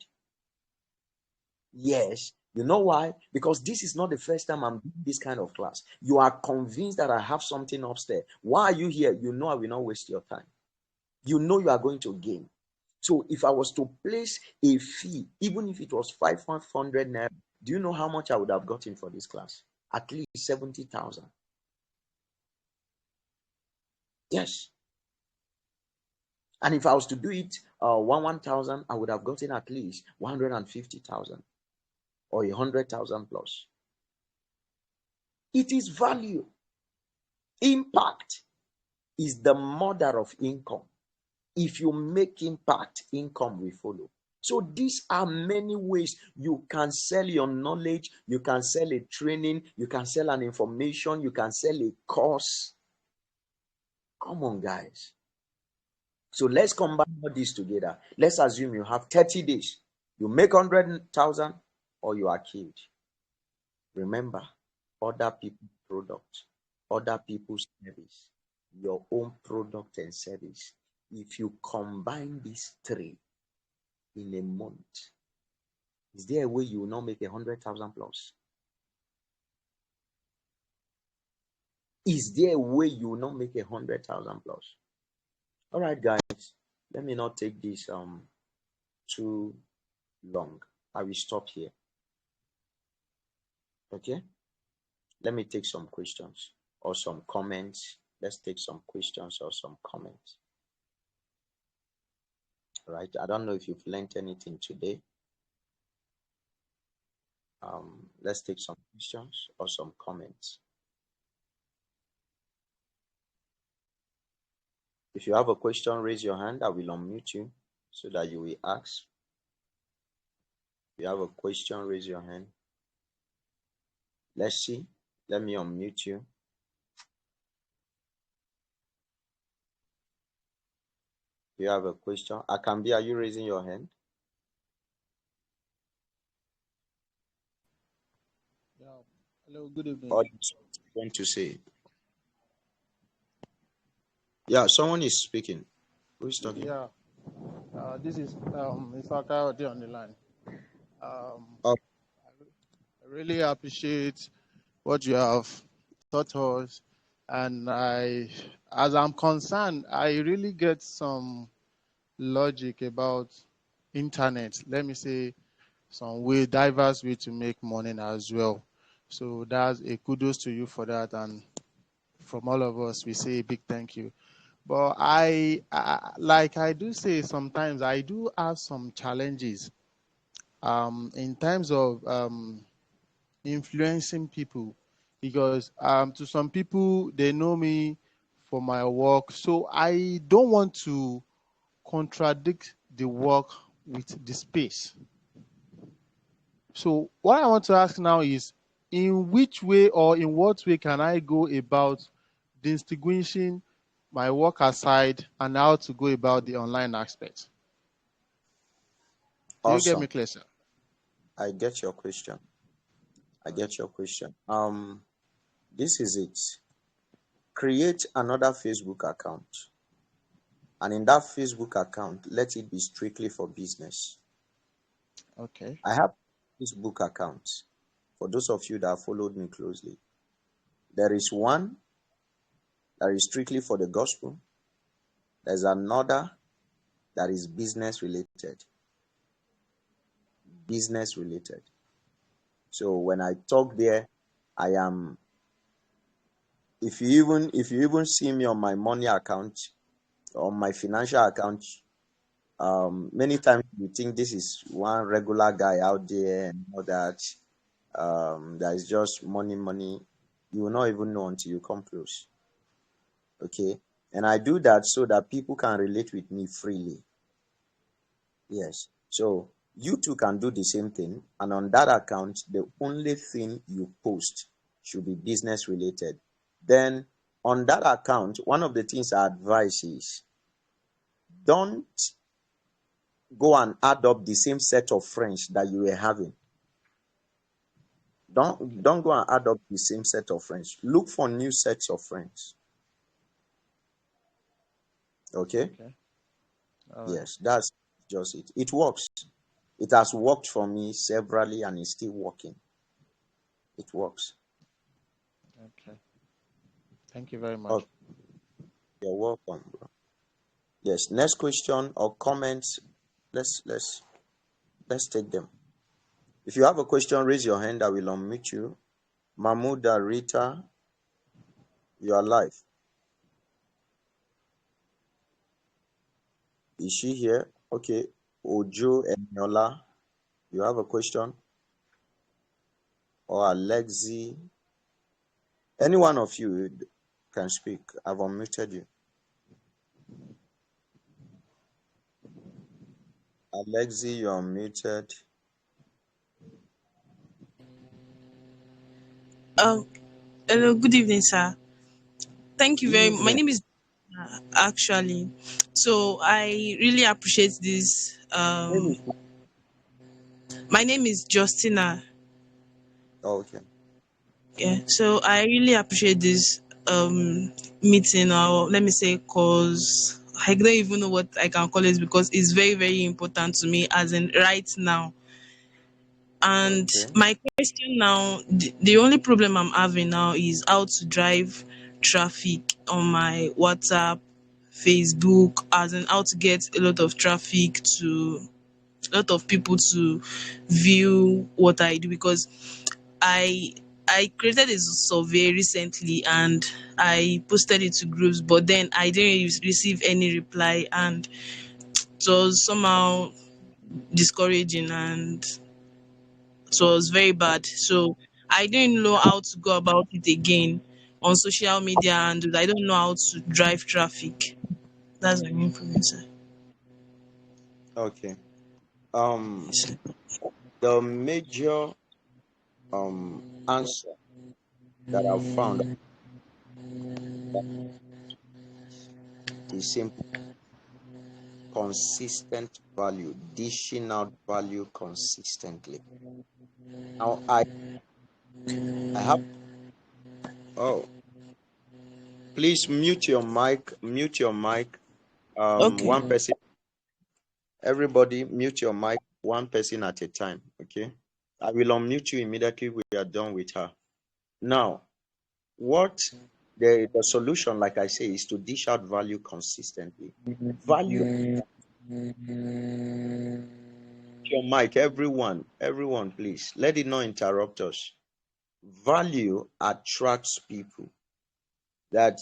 Yes. You know why? Because this is not the first time I'm doing this kind of class. You are convinced that I have something upstairs. Why are you here? You know I will not waste your time. You know you are going to gain. So if I was to place a fee, even if it was 500 naira, do you know how much I would have gotten for this class? At least 70,000. Yes. And if I was to do it 1,000, I would have gotten at least 150,000 or 100,000 plus. It is value. Impact is the mother of income. If you make impact, income will follow. So these are many ways you can sell your knowledge, you can sell a training, you can sell an information, you can sell a course. Come on, guys. So let's combine all this together. Let's assume you have 30 days. You make 100,000 or you are killed. Remember, other people's product, other people's service, your own product and service. If you combine these three in a month, is there a way you will not make 100,000 plus? Is there a way you will not make 100,000 plus? All right, guys, let me not take this too long. I will stop here. Okay, let me take some questions or some comments. Let's take some questions or some comments. All right, I don't know if you've learned anything today. Let's take some questions or some comments. If you have a question, raise your hand. I will unmute you so that you will ask. If you have a question, raise your hand. Let's see. Let me unmute you. If you have a question, Akambi, are you raising your hand? Yeah. Hello, good evening. Or you want to say? Yeah, someone is speaking. Who is talking? Yeah. This is Ifaka on the line. Oh. I really appreciate what you have taught us, and as I'm concerned, I really get some logic about internet. Let me say some diverse way to make money as well. So that's a kudos to you for that, and from all of us, we say a big thank you. But like I do say sometimes, I do have some challenges in terms of influencing people, because to some people they know me for my work, so I don't want to contradict the work with the space. So what I want to ask now is, in which way or in what way can I go about distinguishing my work aside and how to go about the online aspect? Do you get me Awesome. clear, sir? I get your question. This is it. Create another Facebook account. And in that Facebook account, let it be strictly for business. Okay. I have Facebook accounts. For those of you that have followed me closely, there is one that is strictly for the gospel. There's another that is business related. So when I talk there, I am. If you even see me on my money account, on my financial account, many times you think this is one regular guy out there and all that. That is just money. You will not even know until you come close. Okay, and I do that so that people can relate with me freely. Yes, so you too can do the same thing, and on that account, the only thing you post should be business related. Then on that account, one of the things I advise is don't go and add up the same set of friends that you were having. Don't go and add up the same set of friends. Look for new sets of friends. Okay? Yes, that's just it. It works. It has worked for me severally and it's still working. It works. Okay. Thank you very much. Okay. You're welcome, bro. Yes, next question or comments. Let's take them. If you have a question, raise your hand. I will unmute you. Mahmouda Rita, you are live. Is she here? Okay. Ojo Eniola, you have a question? Or Alexi? Any one of you can speak. I've unmuted you. Alexi, you're unmuted. Hello, good evening, sir. Thank you very much. My Evening. name is actually. So I really appreciate this. My name is Justina. Oh, okay. Yeah. So I really appreciate this meeting, or let me say cause I don't even know what I can call it, because it's very, very important to me as in right now. And Okay. my question now, the only problem I'm having now is how to drive traffic on my WhatsApp, Facebook, as in how to get a lot of traffic to a lot of people to view what I do, because I I created a survey recently and I posted it to groups, but then I didn't receive any reply, and it was somehow discouraging, and So it was very bad. So I didn't know how to go about it again on social media, and I don't know how to drive traffic. That's my main problem, sir. Okay. The major answer that I've found is simple: consistent value, dishing out value consistently. Now I have oh please mute your mic, Okay. one person, everybody mute your mic, one person at a time. Okay, I will unmute you immediately we are done with her. Now, what the solution, like I say, is to dish out value consistently. Value your mic, everyone, please let it not interrupt us. Value attracts people. That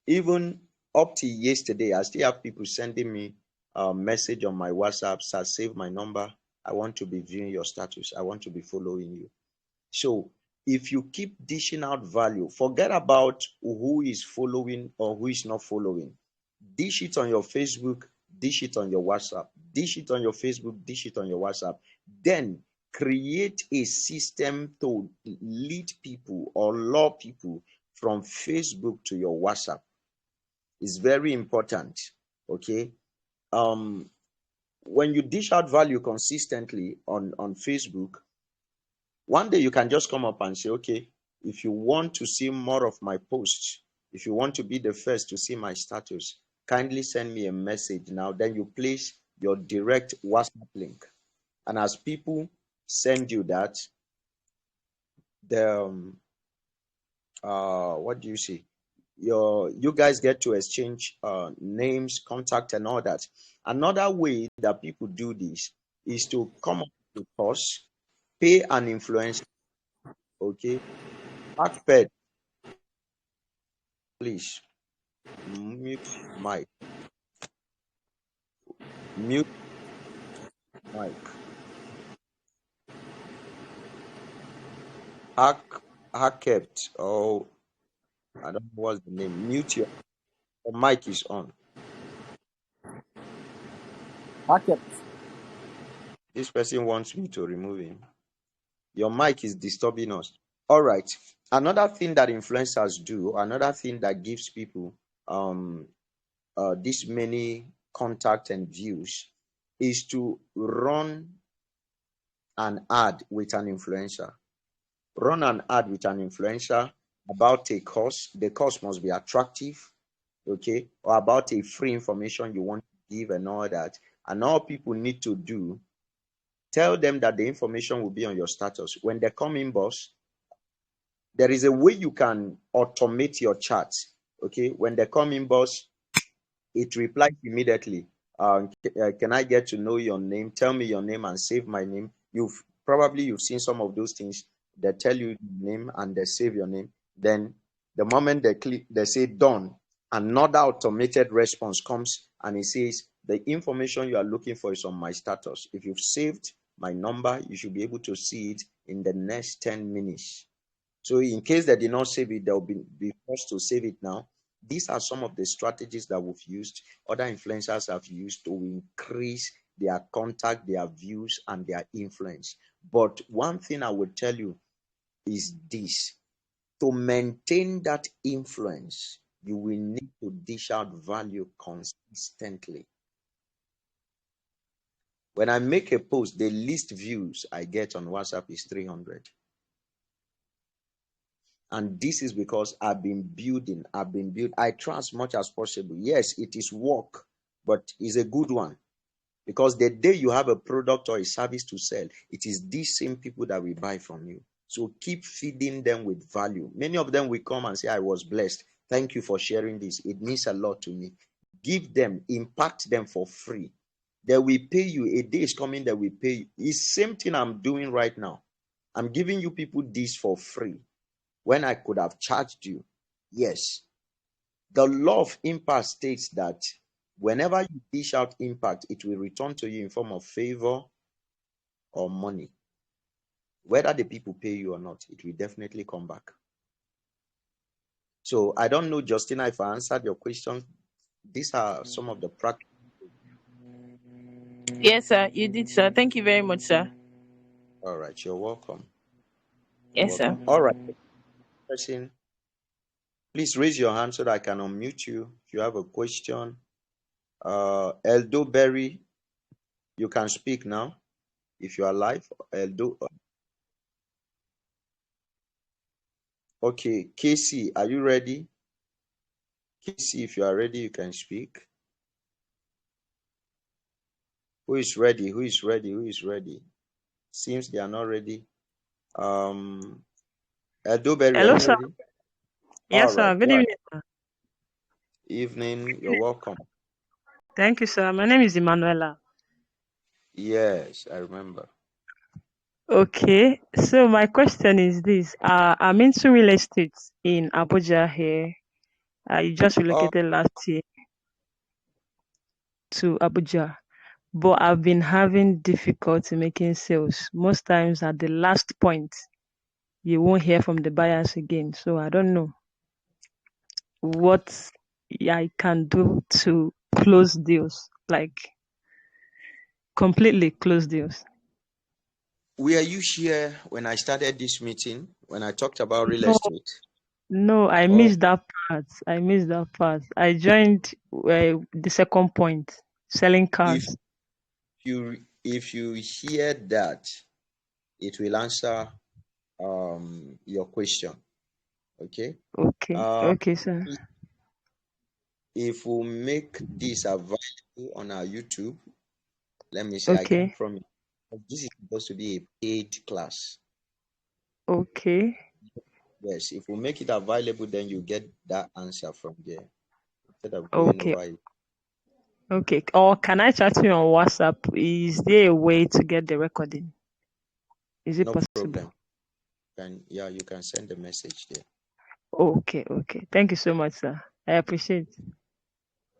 even up to yesterday, I still have people sending me a message on my WhatsApp. Sir, save my number. I want to be viewing your status. I want to be following you. So if you keep dishing out value, forget about who is following or who is not following. Dish it on your Facebook, dish it on your WhatsApp, dish it on your Facebook, dish it on your WhatsApp. Then create a system to lead people or lure people from Facebook to your WhatsApp. It's very important. Okay. When you dish out value consistently on Facebook, one day you can just come up and say, okay, if you want to see more of my posts, if you want to be the first to see my status, kindly send me a message now. Then you place your direct WhatsApp link. And as people send you that, the what do you see? You guys get to exchange names, contact, and all that. Another way that people do this is to come up with a course, pay an influencer. Okay, Backped, please mute mic, mute mic. Hack kept. Oh, I don't know what's the name. Mute your mic is on. Hackett. This person wants me to remove him. Your mic is disturbing us. All right. Another thing that influencers do, another thing that gives people this many contact and views, is to run an ad with an influencer. Run an ad with an influencer about a course. The course must be attractive, okay, or about a free information you want to give and all that. And all people need to do, tell them that the information will be on your status. When they come in, boss, there is a way you can automate your chats. Okay, when they come in, boss, it replies immediately. Can I get to know your name? Tell me your name and save my name. You've seen some of those things. They tell you your name and they save your name. Then the moment they click, they say done. Another automated response comes and it says the information you are looking for is on my status. If you've saved my number, you should be able to see it in the next 10 minutes. So in case they did not save it, they'll be forced to save it now. These are some of the strategies that we've used, other influencers have used to increase their contact, their views, and their influence. But one thing I would tell you is this: to maintain that influence, you will need to dish out value consistently. When I make a post, the least views I get on WhatsApp is 300. And this is because I've been building. I try as much as possible. Yes, it is work, but it's a good one. Because the day you have a product or a service to sell, it is these same people that will buy from you. So keep feeding them with value. Many of them will come and say, I was blessed. Thank you for sharing this. It means a lot to me. Give them, impact them for free. They will pay you. A day is coming that will pay you. It's the same thing I'm doing right now. I'm giving you people this for free when I could have charged you. Yes. The law of impact states that whenever you dish out impact, it will return to you in form of favor or money. Whether the people pay you or not, it will definitely come back. So I don't know, Justina, if I answered your question. These are some of the practice. Yes, sir. You did, sir. Thank you very much, sir. All right, you're welcome. You're Yes, sir. welcome. All right, person, please raise your hand so that I can unmute you if you have a question. Eldo Berry, you can speak now if you are live. Eldo. Okay, Casey, are you ready? Casey, if you are ready, you can speak. Who is ready? Who is ready? Who is ready? Seems they are not ready. Eldo Berry, are Hello, you sir. ready? All Yes, right, sir. Good go ahead. evening, sir. Evening, you're welcome. Thank you, sir. My name is Emanuela. Yes, I remember. Okay, so my question is this. I'm into real estate in Abuja here. I just Oh, relocated last year to Abuja, but I've been having difficulty making sales. Most times at the last point, you won't hear from the buyers again. So I don't know what I can do to close deals, like completely close deals. were you here when I started this meeting, when I talked about real No, estate? no, I Oh, missed that part. I missed that part. I joined the second point, selling if cars. you hear that, it will answer your question. Okay. Okay, Uh, okay, sir. if we make this available on our YouTube, let me say, I can't Okay, promise. This is supposed to be a paid class. okay, Yes, if we make it available, then you get that answer from there instead of going okay, over it. okay. Or can I chat to you on WhatsApp? Is there a way to get the recording? Is it No problem. possible? You can send a message there. Okay, okay. Thank you so much, sir. I appreciate it.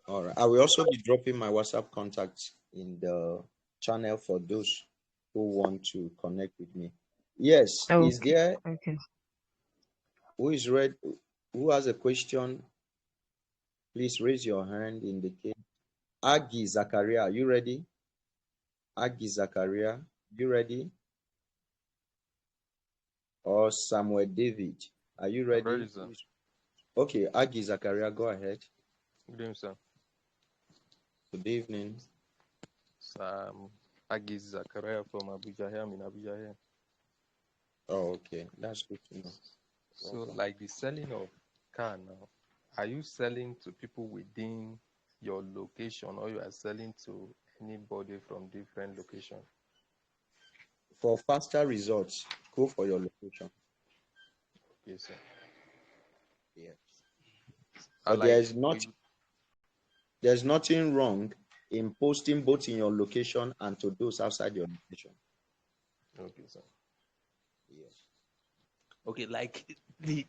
All right. I will also be dropping my WhatsApp contacts in the channel for those who want to connect with me. Yes. Is Okay, there okay. who is ready? Who has a question? Please raise your hand. Indicate. Agi Zakaria, are you ready? Agi Zakaria, you ready? Or Samuel David, are you I'm ready, ready? sir. Okay, Agi Zakaria, go ahead. Good evening, sir. Good evening. Sam Agis Zakaria from Abuja here. I'm in Abuja here. Oh, okay. That's good to know. So, Welcome. like the selling of car now, are you selling to people within your location or you are selling to anybody from different location? For faster results, go for your location. Yes, sir. Yes. I But like there's nothing wrong in posting both in your location and to those outside your location. okay, sir. Yes. Okay, like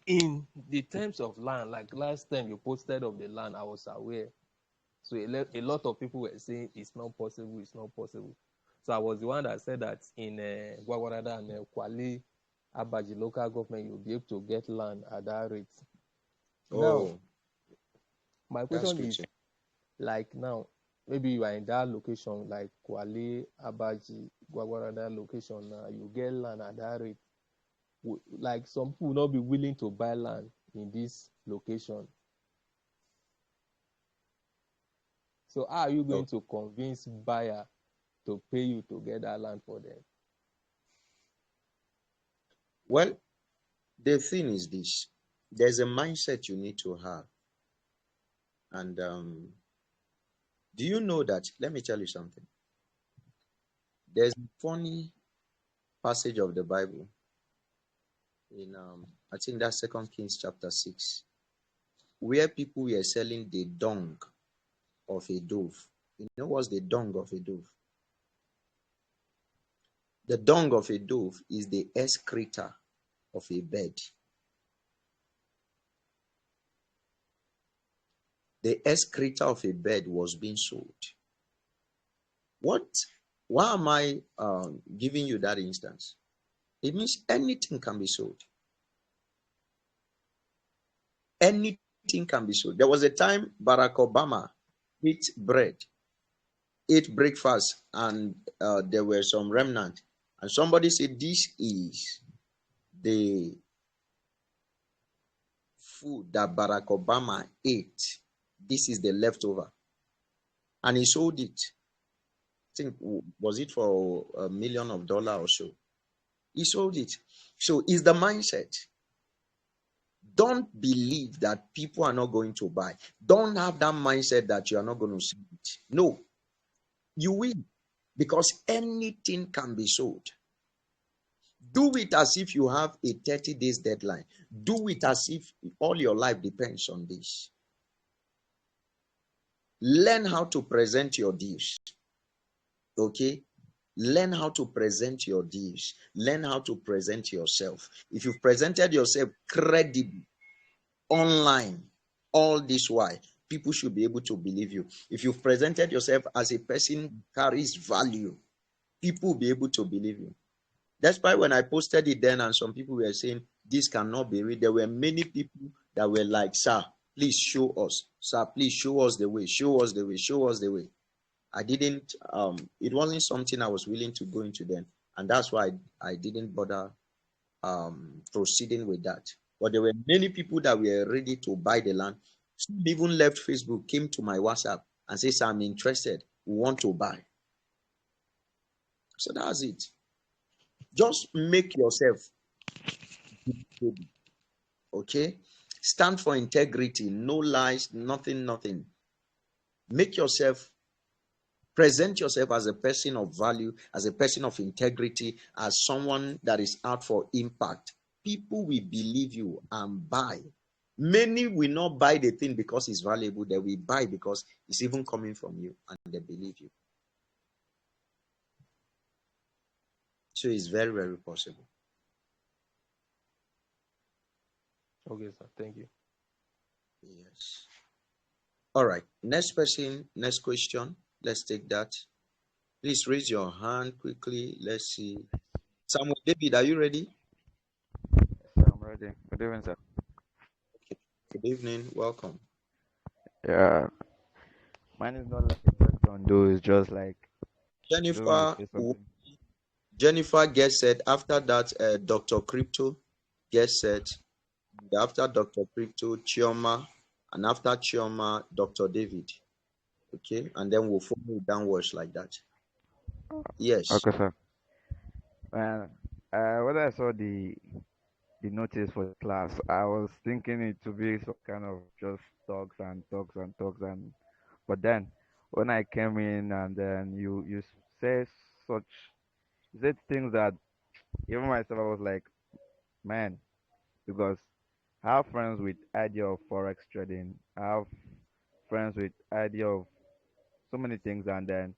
in the terms of land, like last time you posted of the land, I was aware. So a lot of people were saying it's not possible, it's not possible. So I was the one that said that in Gwagwarada and Kwali, Abaji local government, you'll be able to get land at that rate. Now, Oh, my that's question good is, to like now, maybe you are in that location, like Kwali, Abaji, Gwagwarada location, you get land at that rate. Like some people will not be willing to buy land in this location. So how are you know. going to convince buyer to pay you to get that land for them? Well, the thing is this: there's a mindset you need to have, and do you know that? Let me tell you something. There's a funny passage of the Bible in I think that's Second Kings chapter 6, where people were selling the dung of a dove. You know what's the dung of a dove? The dung of a dove is the excreta of a bird. The excreta of a bird was being sold. What? Why am I giving you that instance? It means anything can be sold. Anything can be sold. There was a time Barack Obama ate breakfast, and there were some remnants. And somebody said, this is the food that Barack Obama ate. This is the leftover. And he sold it. I think, was it for $1 million or so? He sold it. So it's the mindset. Don't believe that people are not going to buy. Don't have that mindset that you are not going to sell it. No, you will, because anything can be sold. Do it as if you have a 30 days deadline. Do it as if all your life depends on this. Learn how to present your deals. Okay? Learn how to present your deals. Learn how to present yourself. If you've presented yourself credible online all this while, people should be able to believe you. If you've presented yourself as a person who carries value, people will be able to believe you. That's why when I posted it then, and some people were saying this cannot be real, there were many people that were like, sir, please show us. Sir, please show us the way. Show us the way. Show us the way. I didn't, it wasn't something I was willing to go into then. And that's why I didn't bother proceeding with that. But there were many people that were ready to buy the land. Some even left Facebook, came to my WhatsApp and said, I'm interested. We want to buy. So that's it. Just make yourself, okay? Stand for integrity, no lies, nothing. Make yourself, present yourself as a person of value, as a person of integrity, as someone that is out for impact. People will believe you and buy. Many will not buy the thing because it's valuable. They will buy because it's even coming from you and they believe you. So it's very, very possible. Okay, sir. Thank you. Yes. All right. Next person, next question. Let's take that. Please raise your hand quickly. Let's see. Samuel David, are you ready? Yes, sir, I'm ready. Good evening, sir. Okay. Good evening. Welcome. Yeah, mine is not like a question, though. It's just like I don't want to Jennifer, say something. Jennifer gets said. After that, Dr. Crypto gets said. After Dr. Crypto, Chioma, and after Chioma, Dr. David. Okay, and then we'll follow it downwards like that. Yes, Okay, sir. And when I saw the notice for the class, I was thinking it to be some kind of just talks, but then when I came in and then you say such you said things that even myself I was like, man, because I have friends with idea of forex trading. I have friends with idea of so many things, and then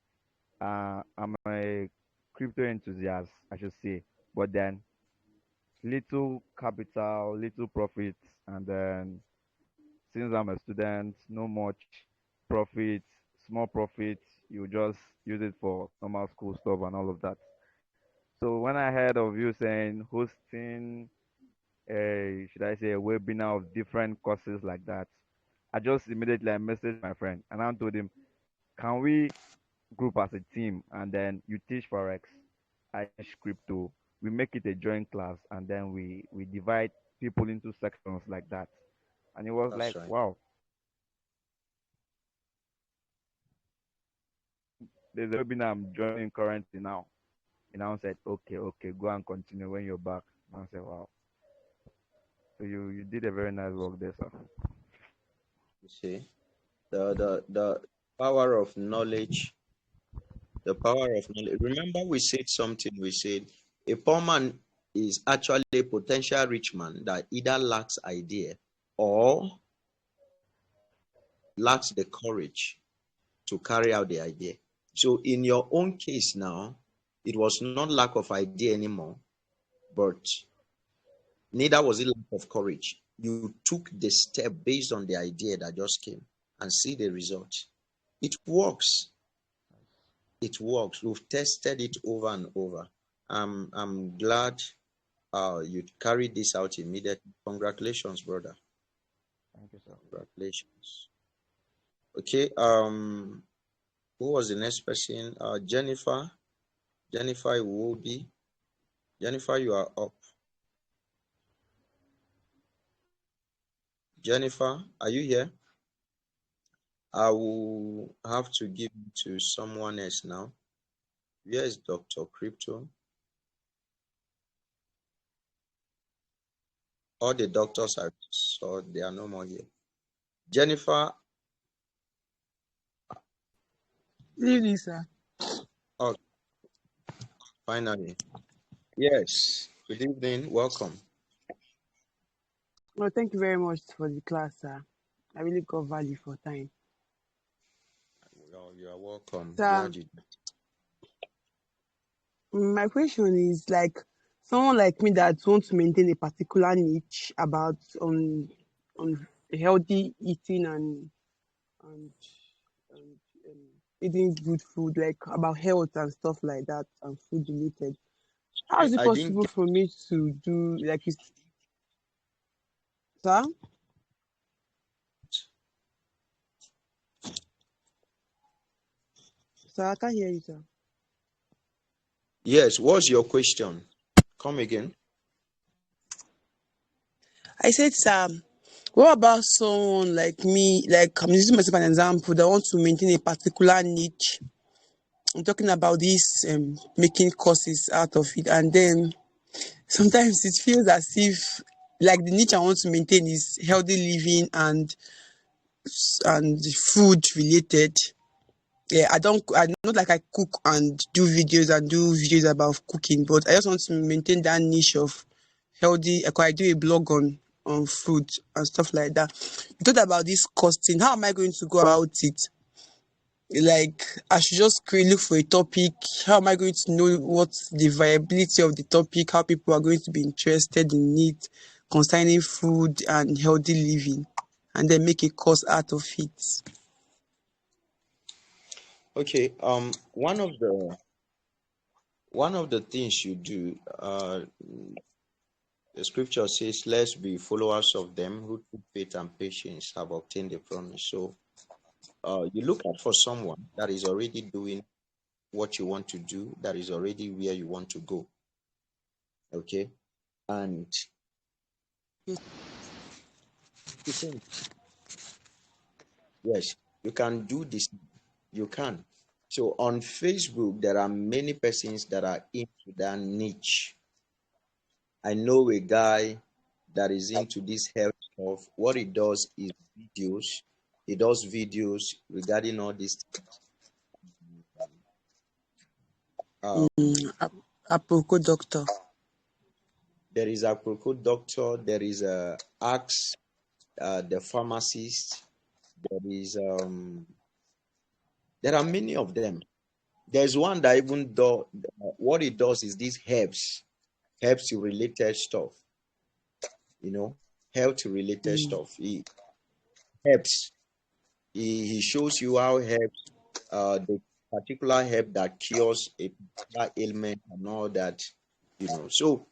I'm a crypto enthusiast, I should say. But then little capital, little profits, and then since I'm a student, no much profits, small profits. You just use it for normal school stuff and all of that. So when I heard of you saying hosting a, should I say, a webinar of different courses like that, I just immediately I messaged my friend and I told him, can we group as a team and then you teach forex, I teach crypto. We make it a joint class and then we divide people into sections like that. And it was that's like, right. wow, there's a webinar I'm joining currently now. And I said, okay, go and continue when you're back. And I said, wow. So you did a very nice work there, sir. You see, the power of knowledge, the power of knowledge. Remember, we said something. We said a poor man is actually a potential rich man that either lacks idea or lacks the courage to carry out the idea. So in your own case now, it was not lack of idea anymore, but neither was it lack of courage. You took the step based on the idea that just came and see the result. It works. It works. We've tested it over and over. I'm glad you carried this out immediately. Congratulations, brother. Thank you, sir. Congratulations. Okay. Who was the next person? Jennifer. Jennifer Iwobi. Jennifer, you are up. Jennifer, are you here? I will have to give it to someone else now. Where is Dr. Crypto? All the doctors I saw, they are no more here. Jennifer. Good evening, sir. Oh, finally. Yes. Good evening. Welcome. Well, thank you very much for the class, sir. I really got value for time. Well, you are welcome. Sir, Glad you did. my question is like someone like me that wants to maintain a particular niche about on healthy eating and, and eating good food, like about health and stuff like that and food related. How is it I didn't possible get for me to do like you, sir? Sir, I can't hear you, sir. Yes, what's your question? Come again. I said, sir, what about someone like me, like I'm using myself as an example, that wants to maintain a particular niche? I'm talking about this making courses out of it, and then sometimes it feels as if like the niche I want to maintain is healthy living and food related. Yeah, I not like I cook and do videos about cooking, but I just want to maintain that niche of healthy. Like I do a blog on food and stuff like that. You thought about this costing. How am I going to go about it? Like I should just look for a topic. How am I going to know what's the viability of the topic? How people are going to be interested in it concerning food and healthy living, and then make a course out of it. Okay. One of the things you do, the scripture says, let's be followers of them who through faith and patience have obtained the promise. So you look out for someone that is already doing what you want to do, that is already where you want to go. Okay. And yes, you can do this. You can. So on Facebook, there are many persons that are into that niche. I know a guy that is into this health stuff. What he does is videos. He does videos regarding all this. Apropos doctor. There is a Aproko doctor. There is a Axe, the pharmacist. There are many of them. There's one that even though what he does is these herbs related stuff. You know, health related stuff. He helps. He shows you how herbs, the particular herb that cures a particular ailment and all that. So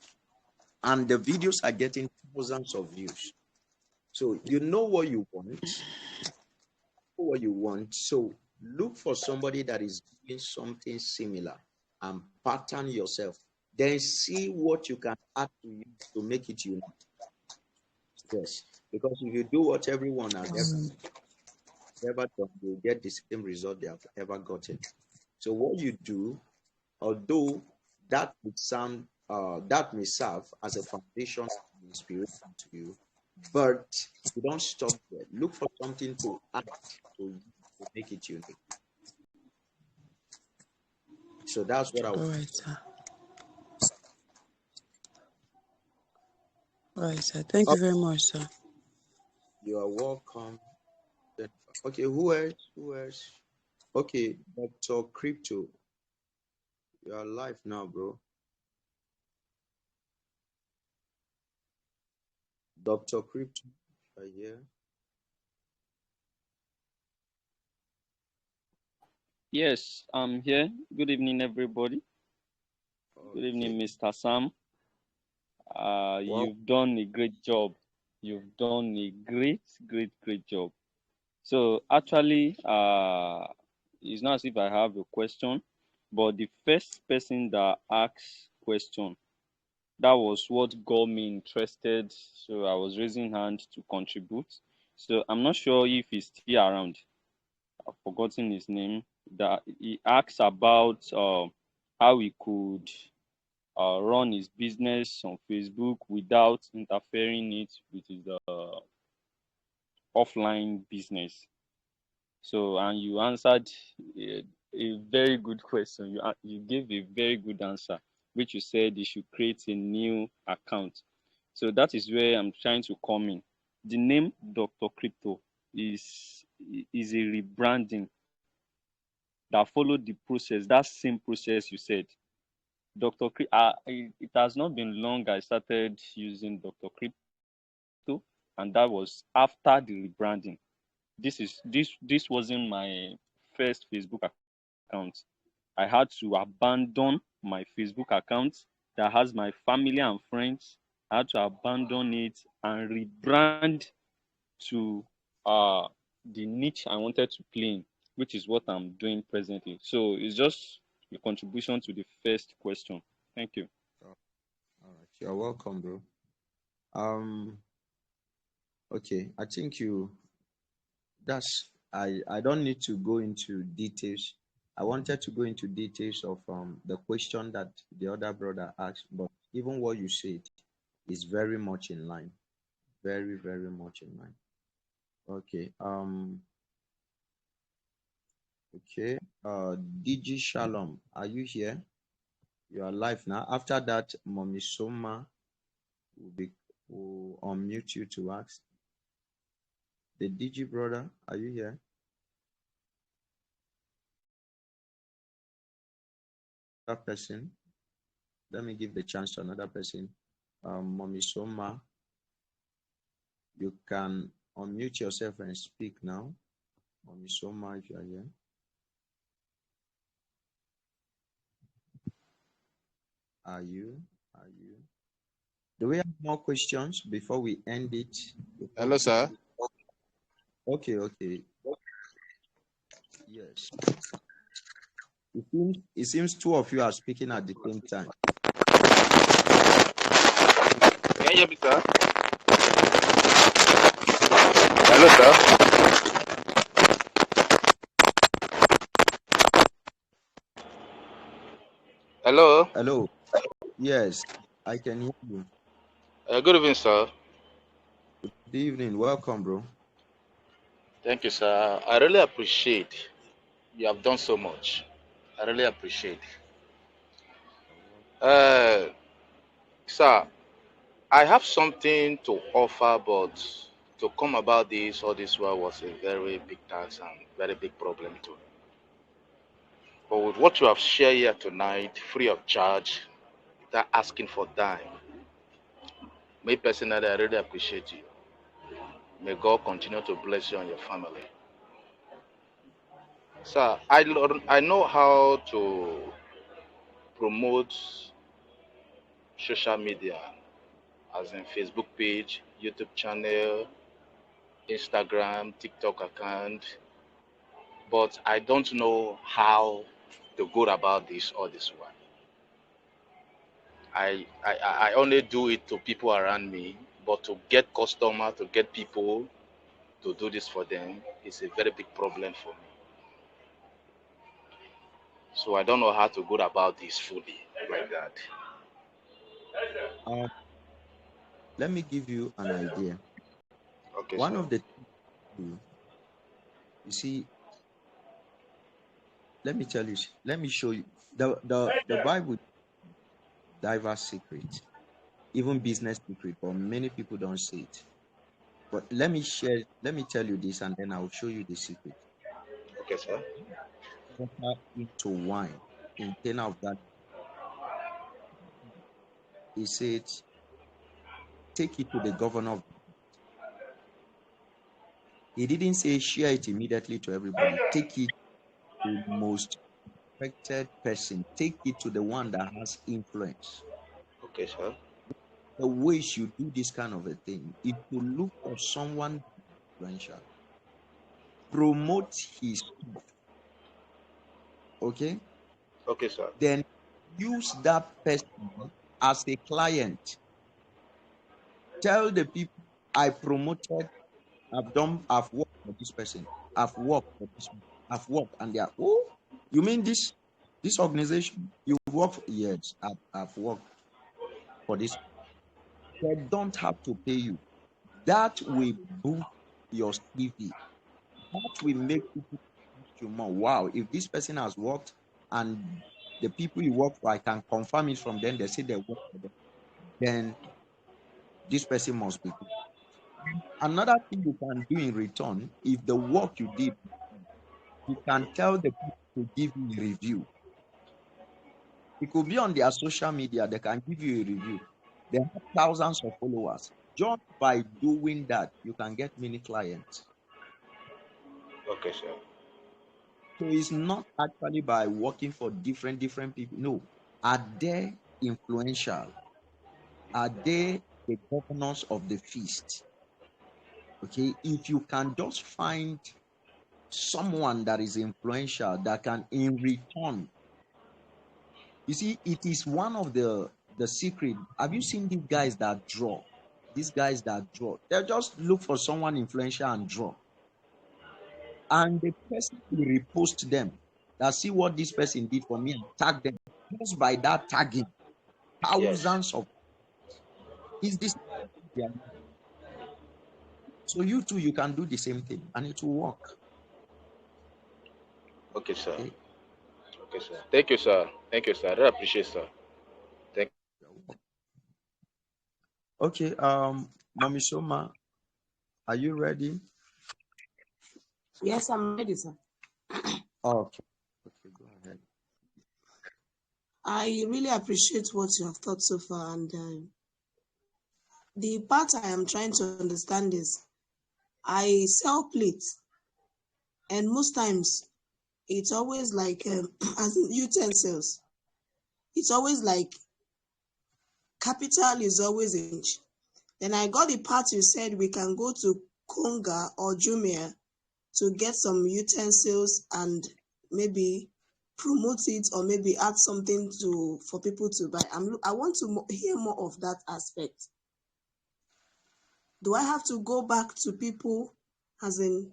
and the videos are getting thousands of views. So you know what you want. So look for somebody that is doing something similar and pattern yourself. Then see what you can add to you to make it unique. Yes, because if you do what everyone has ever done, you'll get the same result they have ever gotten. So what you do, although that may serve as a foundation of inspiration to you, but you don't stop there. Look for something to add to make it unique. So that's what I would. All right, sir. All right, sir. Thank you very much, sir. You are welcome. Okay, who else? Okay, Dr. Crypto. You are live now, bro. Dr. Crypto, are you here? Yes, I'm here. Good evening, everybody. Good evening, Mr. Sam. Wow. You've done a great job. You've done a great job. So actually, it's not as if I have a question, but the first person that asked question, that was what got me interested. So I was raising hand to contribute. So I'm not sure if he's still around. I've forgotten his name. That he asked about how he could run his business on Facebook without interfering it with his offline business. So, and you answered a very good question. You gave a very good answer, which you said you should create a new account. So that is where I'm trying to come in. The name Dr. Crypto is a rebranding that followed the process, that same process you said. It has not been long I started using Dr. Crypto, and that was after the rebranding. This wasn't my first Facebook account. I had to abandon my Facebook account that has my family and friends. I had to abandon it and rebrand to uh the niche I wanted to play in, which is what I'm doing presently. So it's just a contribution to the first question. Thank you. All right. You're welcome, bro. Um. Okay. I think I don't need to go into details. I wanted to go into details of the question that the other brother asked, but even what you said is very much in line. Very, very much in line. Okay. Okay. DG Shalom, are you here? You are live now. After that, Mommy Soma will unmute you to ask. The DG brother, are you here? That person. Let me give the chance to another person. Mommy Soma, you can unmute yourself and speak now. Mommy Soma, if you are here. Are you? Do we have more questions before we end it? Hello, sir. Okay. Yes. It seems two of you are speaking at the same time. Can you hear me, sir? Hello, sir. Hello. Hello. Yes, I can hear you. Good evening, sir. Good evening. Welcome, bro. Thank you, sir. I really appreciate you have done so much. I really appreciate. Sir, I have something to offer, but to come about this, all this while was a very big task and very big problem too. But with what you have shared here tonight, free of charge, without asking for dime, me personally, I really appreciate you. May God continue to bless you and your family. Sir, I know how to promote social media, as in Facebook page, YouTube channel, Instagram, TikTok account, but I don't know how to go about this all this one. I only do it to people around me, but to get customer, to get people to do this for them is a very big problem for me. So I don't know how to go about this fully like that. Um, let me give you an idea. Okay, One sir. of the things you see, let me show you the Bible diverse secret, even business secret, but many people don't see it. But let me tell you this, and then I will show you the secret. Okay, sir. Water into wine in Cana of that. He said, take it to the governor. He didn't say share it immediately to everybody. Take it to the most respected person. Take it to the one that has influence. Okay, sir. the ways you do this kind of a thing is to look for someone influential, promote his stuff, okay? Okay, sir. Then use that person as a client. Tell the people, I promoted, I've worked for this person, I've worked for this person, I've worked, and they are, oh, you mean this organization? You work for, yes, I've worked for this. They don't have to pay you. That will boost your CV. That will make people trust you more. Wow, if this person has worked and the people you work for, I can confirm it from them, they say they work for them, then this person must be good. Another thing you can do in return, if the work you did, you can tell the people to give you a review. It could be on their social media, they can give you a review. They have thousands of followers. Just by doing that, you can get many clients. Okay, sir. So it's not actually by working for different people. No. Are they influential? Are they the governors of the feast? Okay. If you can just find someone that is influential that can in return, you see, it is one of the secret. Have you seen these guys that draw? These guys that draw, they just look for someone influential and draw, and the person will repost them. That see what this person did for me and tag them. Just by that tagging, Yes. thousands of is this. So you too, you can do the same thing, and it will work. Okay, sir. Okay. Okay, sir. Thank you, sir. Thank you, sir. I really appreciate, sir. Thank you. Okay. Mommy Soma, are you ready? Yes, I'm ready, sir. Okay. Okay, go ahead. I really appreciate what you have taught so far, and the part I am trying to understand is I sell plates, and most times it's always like as in utensils. It's always like capital is always in. Then I got the part you said we can go to Konga or Jumia to get some utensils and maybe promote it or maybe add something to for people to buy. I want to hear more of that aspect. Do I have to go back to people, as in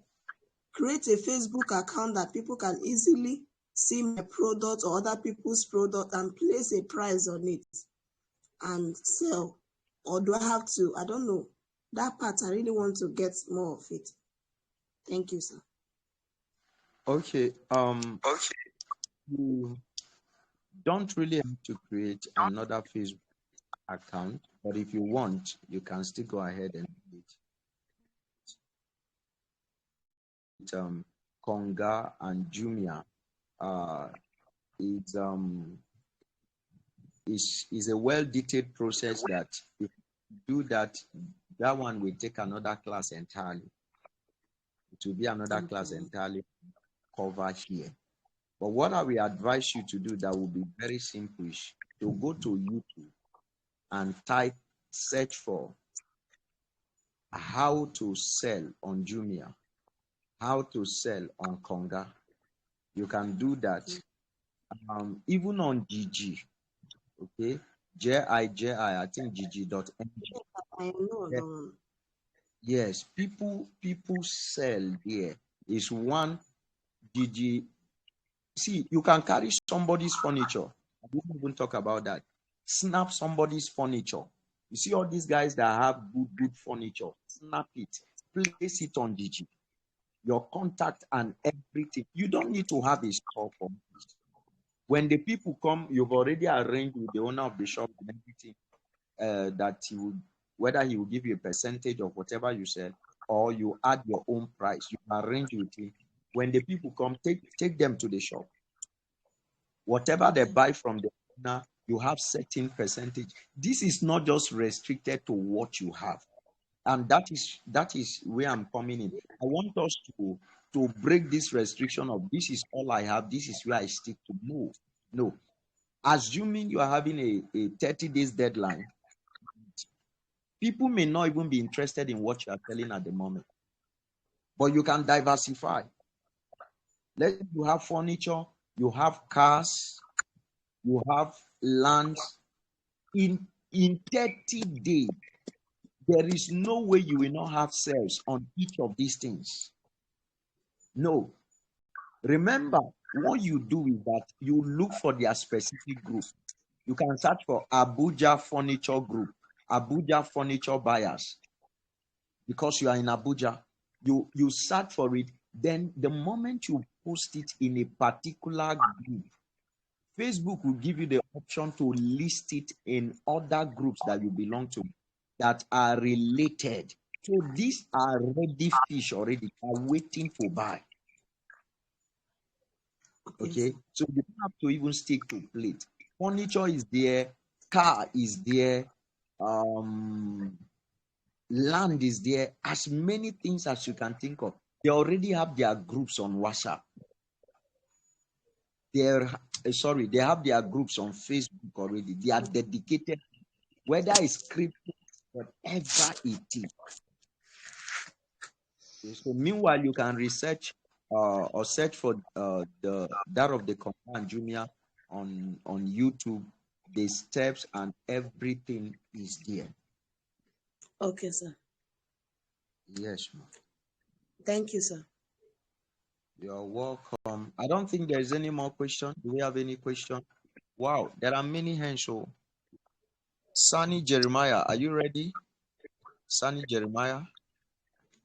create a Facebook account that people can easily see my product or other people's product and place a price on it and sell? Or do I have to, I don't know. That part, I really want to get more of it. Thank you, sir. Okay. You don't really have to create another Facebook account, but if you want, you can still go ahead and do it. Konga and Jumia. It's is a well detailed process that if you do that, that one will take another class entirely. It will be another class entirely covered here. But what I will advise you to do that will be very simple is to go to YouTube and search for how to sell on Jumia, how to sell on Konga. You can do that. Even on GG, okay? I think GG.ng. I know. Yes, people sell there. Is one GG. See, you can carry somebody's furniture. I didn't even talk about that. Snap somebody's furniture. You see all these guys that have good furniture. Snap it. Place it on GG. Your contact and everything. You don't need to have a store for this. When the people come, you've already arranged with the owner of the shop and everything that he would, whether he will give you a percentage of whatever you sell or you add your own price. You arrange with him. When the people come, take them to the shop. Whatever they buy from the owner, you have certain percentage. This is not just restricted to what you have. And that is where I'm coming in. I want us to break this restriction of this is all I have, this is where I stick to. No. Assuming you are having a 30 days deadline, People may not even be interested in what you are selling at the moment, but you can diversify. Let's say you have furniture, you have cars, you have land. In 30 days, there is no way you will not have sales on each of these things. No. Remember, what you do is that you look for their specific group. You can search for Abuja Furniture Group, Abuja Furniture Buyers. Because you are in Abuja, you search for it. Then the moment you post it in a particular group, Facebook will give you the option to list it in other groups that you belong to that are related. So these are ready fish already, are waiting for buy. Okay, so you don't have to even stick to plate. Furniture is there, car is there, land is there, as many things as you can think of. They already have their groups on WhatsApp. They have their groups on Facebook already. They are dedicated, whether it's crypto, whatever it is. Okay, so meanwhile, you can research or search for that of the command Jumia on YouTube. The steps and everything is there. Okay, sir. Yes, ma'am. Thank you, sir. You're welcome. I don't think there's any more question. Do we have any question? Wow, there are many hands. So, Sunny Jeremiah, are you ready? Sunny Jeremiah,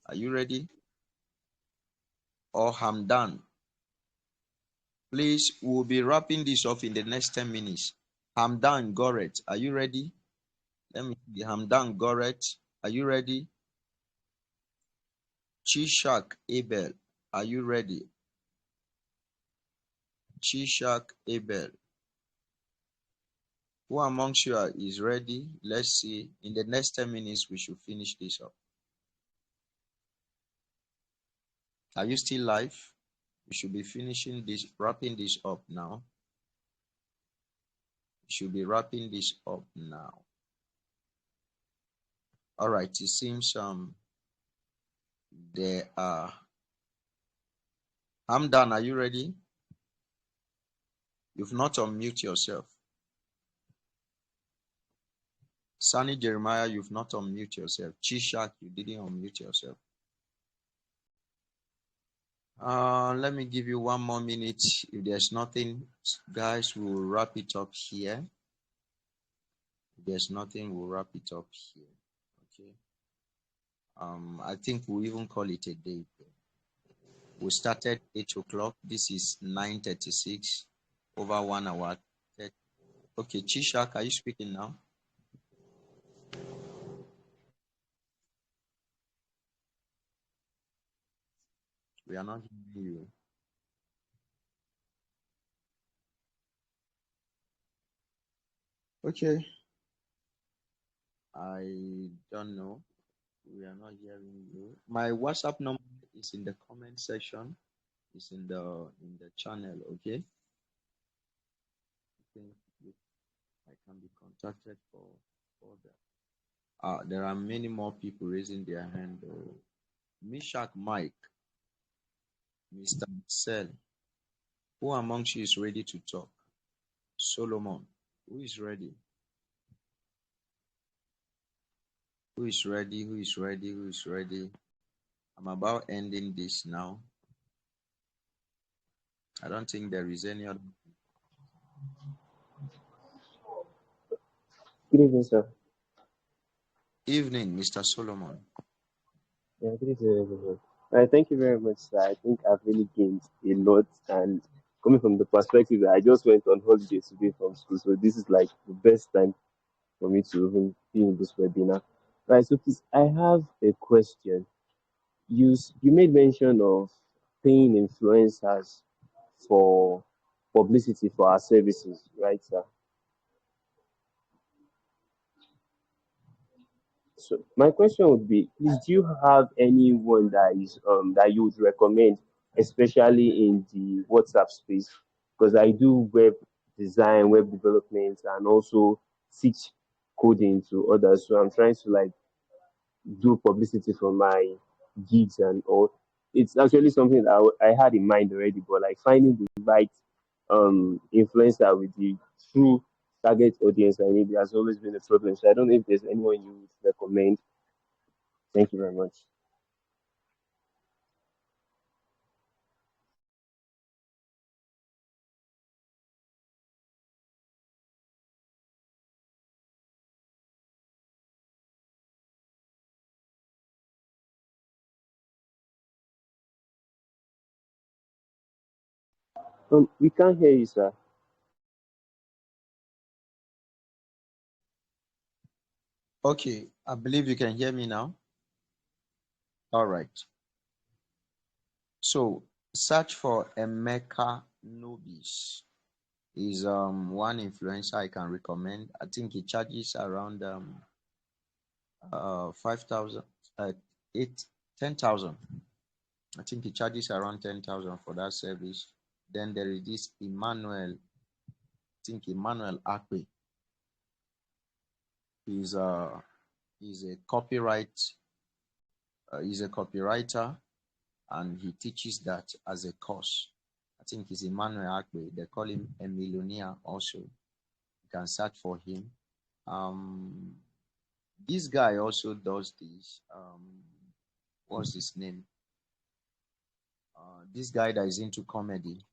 are you ready? Or Hamdan? Please, we'll be wrapping this off in the next 10 minutes. Hamdan Goret, are you ready? Let me see. Hamdan Goret, are you ready? Chishak Abel, are you ready? Chishak Abel. Who amongst you is ready? Let's see. In the next 10 minutes, we should finish this up. Are you still live? We should be finishing this, wrapping this up now. We should be wrapping this up now. All right. It seems there are. I'm done. Are you ready? You've not unmute yourself. Sunny Jeremiah, you've not unmute yourself. Chishak, you didn't unmute yourself. Let me give you 1 more minute. If there's nothing, guys, we'll wrap it up here. If there's nothing, we'll wrap it up here. Okay. I think we'll even call it a day. We started 8 o'clock. This is 9:36. Over 1 hour. Okay, Chishak, are you speaking now? We are not hearing you. Okay. I don't know. We are not hearing you. My WhatsApp number is in the comment section. It's in the channel. Okay. I think I can be contacted for that. There are many more people raising their hand. Mishak Mike, Mr. Marcel, who amongst you is ready to talk? Solomon, who is ready? Who is ready? Who is ready? Who is ready? I'm about ending this now. I don't think there is any other. Good evening, sir. Evening, Mr. Solomon. Yeah, good evening, everyone. Thank you very much, sir. I think I've really gained a lot, and coming from the perspective that I just went on holiday today from school, so this is like the best time for me to even be in this webinar. Right, so please, I have a question. You made mention of paying influencers for publicity for our services, right, sir? So my question would be, please, do you have anyone that you would recommend, especially in the WhatsApp space? Because I do web design, web development, and also teach coding to others. So I'm trying to like do publicity for my gigs and all. It's actually something that I had in mind already, but like finding the right influencer with the true target audience I need has always been a problem. So I don't know if there's anyone you would recommend. Thank you very much. We can't hear you, sir. Okay, I believe you can hear me now. All right. So search for Emeka Nobis. Is one influencer I can recommend. I think he charges around 5,000 10,000. I think he charges around 10,000 for that service. Then there is this Emmanuel, I think Emmanuel Akpe. He's a he's a copywriter, and he teaches that as a course. I think he's Emmanuel Akpe. They call him a millionaire also. You can search for him. This guy also does this. What's his name? This guy that is into comedy,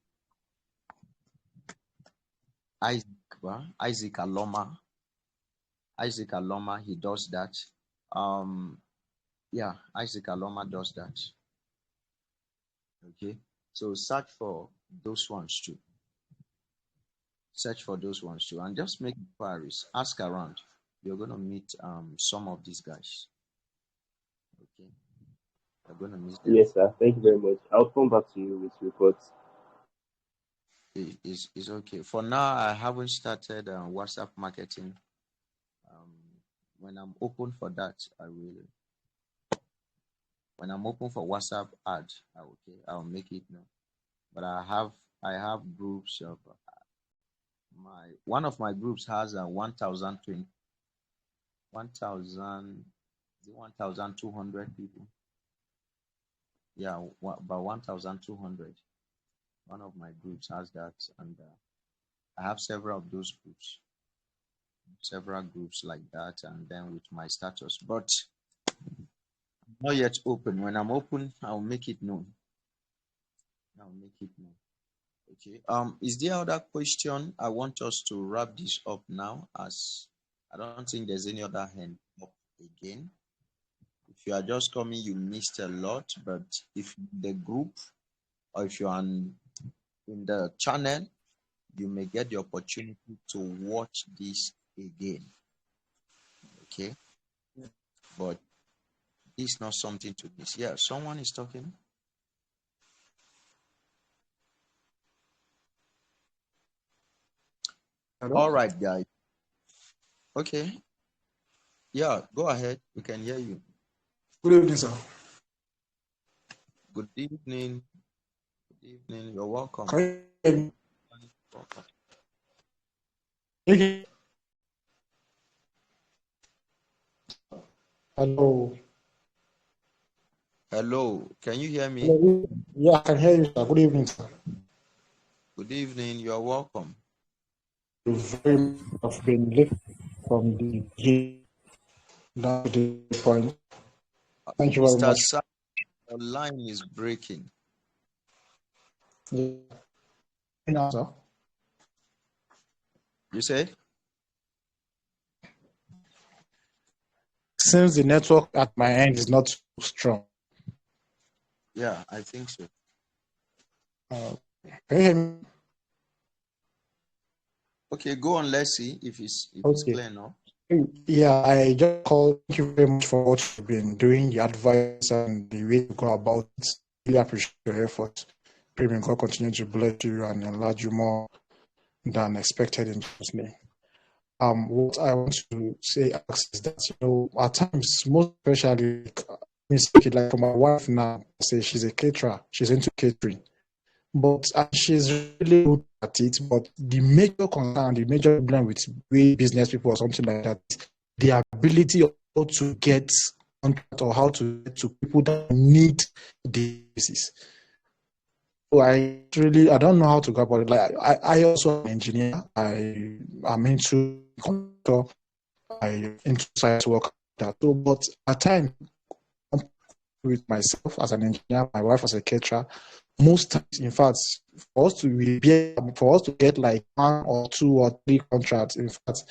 Isaac Aloma. Isaac Aloma, he does that. Yeah, Isaac Aloma does that. Okay, so search for those ones too. Search for those ones too, and just make inquiries. Ask around. You're gonna meet some of these guys. Okay, you're gonna meet them. Yes, sir. Thank you very much. I'll come back to you with reports. It's okay. For now, I haven't started WhatsApp marketing. When I'm open for that, I will. When I'm open for WhatsApp ad, I'll make it known. But I have groups of one of my groups has 1,200 people. Yeah, about 1,200. One of my groups has that, and I have several of those groups, several groups like that, and then with my status. But not yet open. When I'm open, I'll make it known. Okay. Is there other question? I want us to wrap this up now, as I don't think there's any other hand up again. If you are just coming, you missed a lot. But if the group, or if you are in the channel, you may get the opportunity to watch this again. Okay. But it's not something to miss. Yeah, someone is talking. Hello? All right, guys. Okay. Yeah, go ahead. We can hear you. Good evening, sir. Good evening. Good evening. You're welcome. Can you hear me? Okay. Hello. Hello. Can you hear me? Hello. Yeah, I can hear you, sir. Good evening, sir. Good evening. You're welcome. You very much have been lifted from the beginning down to the point. Thank you very Mr. much. Sa, your line is breaking. Yeah. Now, sir. You said? Since the network at my end is not so strong. Yeah, I think so. Can you hear me? Okay, go on. Let's see if it's clear now. Yeah, I just call. Thank you very much for what you've been doing, the advice and the way you go about it. Really appreciate your efforts. Pray may God continue to bless you and enlarge you more than expected in Jesus' name. What I want to say is that, at times, most especially, like for my wife now, say she's a caterer, she's into catering, but she's really good at it. But the major concern, the major problem with business people or something like that, the ability to get contract or how to get to people that need the services. So I don't know how to go about it. Like I also am an engineer. I am into computer. I into science work. That so, but at times with myself as an engineer, my wife as a caterer, most times, in fact, for us to get like 1 or 2 or 3 contracts, in fact,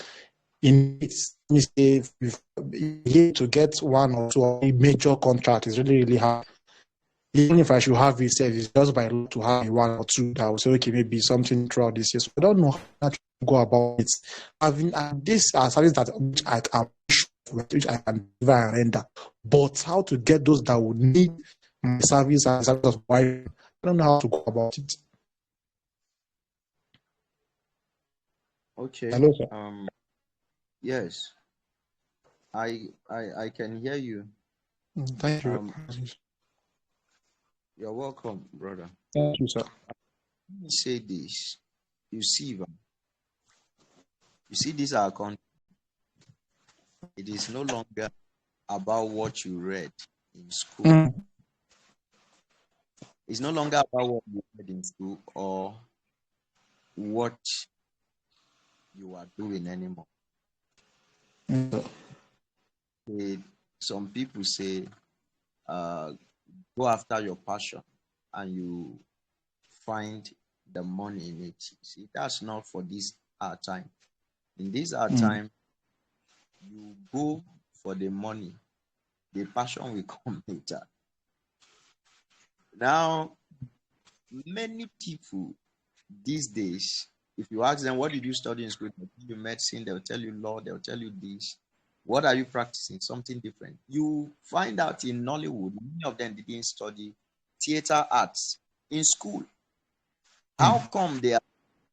in it's let me say to get 1 or 2 or 3 major contracts is really, really hard. Even if I should have it, it's just by luck to have 1 or 2 that will say, okay, maybe something throughout this year. So I don't know how to go about it. Having these are services that which I can deliver and render, but how to get those that would need my service and service of why I don't know how to go about it. Okay. Hello, sir. Yes, I can hear you. Thank you. You're welcome, brother. Thank you, sir. Let me say this. You see, these are content. It is no longer about what you read in school. It's no longer about what you read in school or what you are doing anymore. Some people say, go after your passion and you find the money in it. See, that's not for this our time. In this our time, you go for the money. The passion will come later. Now, many people these days, if you ask them, what did you study in school? They'll tell you medicine, they'll tell you law, they'll tell you this. What are you practicing? Something different. You find out in Nollywood, many of them didn't study theater arts in school. How come they are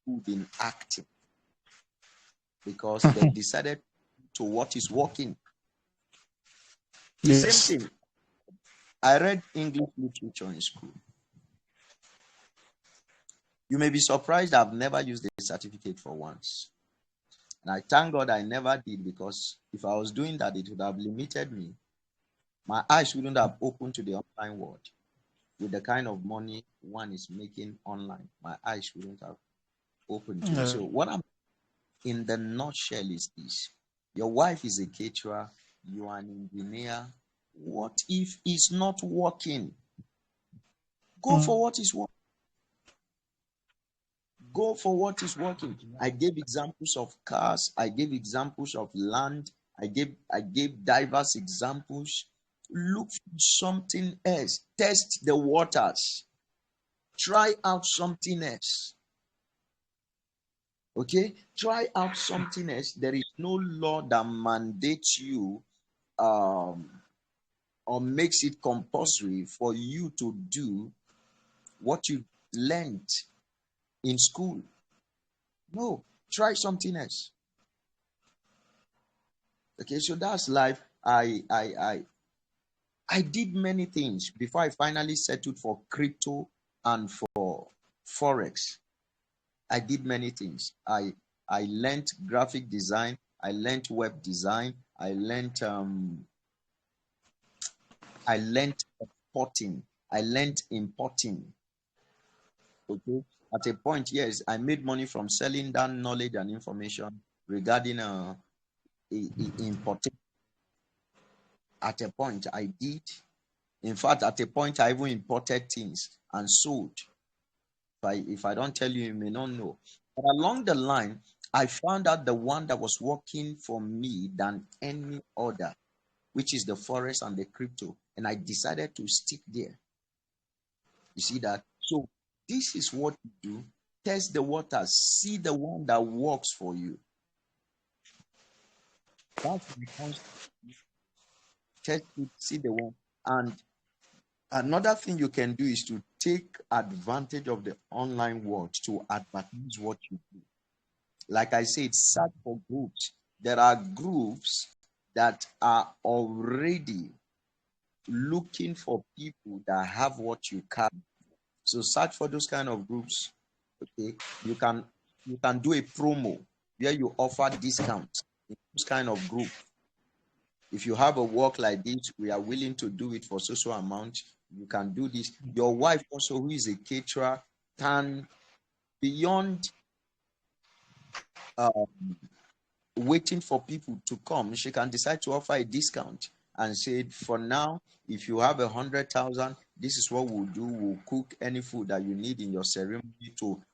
good in acting? Because they decided to what is working. Yes. Same thing. I read English literature in school. You may be surprised I've never used a certificate for once. And I thank God I never did, because if I was doing that, it would have limited me. My eyes wouldn't have opened to the online world. With the kind of money one is making online, my eyes wouldn't have opened to it. So what I'm in the nutshell is this. Your wife is a caterer, you are an engineer. What if it's not working? Go for what is working. Go for what is working. I gave examples of cars. I gave examples of land. I gave diverse examples. Look for something else. Test the waters. Try out something else. Okay? Try out something else. There is no law that mandates you or makes it compulsory for you to do what you learned in school. No, try something else. Okay, so that's life. I did many things before I finally settled for crypto and for forex. I did many things. I learned graphic design. I learned web design. I learned exporting. I learned importing. Okay. At a point, yes, I made money from selling that knowledge and information regarding importing. At a point, I did. In fact, at a point, I even imported things and sold. If I don't tell you, you may not know. But along the line, I found out the one that was working for me than any other, which is the forex and the crypto. And I decided to stick there. You see that? So this is what you do. Test the waters. See the one that works for you. That's the concept. Test it, see the one. And another thing you can do is to take advantage of the online world to advertise what you do. Like I said, search for groups. There are groups that are already looking for people that have what you can. So search for those kind of groups. Okay, you can do a promo where you offer discounts in those kind of group. If you have a work like this, we are willing to do it for so amount. You can do this. Your wife also, who is a caterer, can, beyond waiting for people to come, she can decide to offer a discount and say, for now, if you have 100,000, this is what we'll do. We'll cook any food that you need in your ceremony.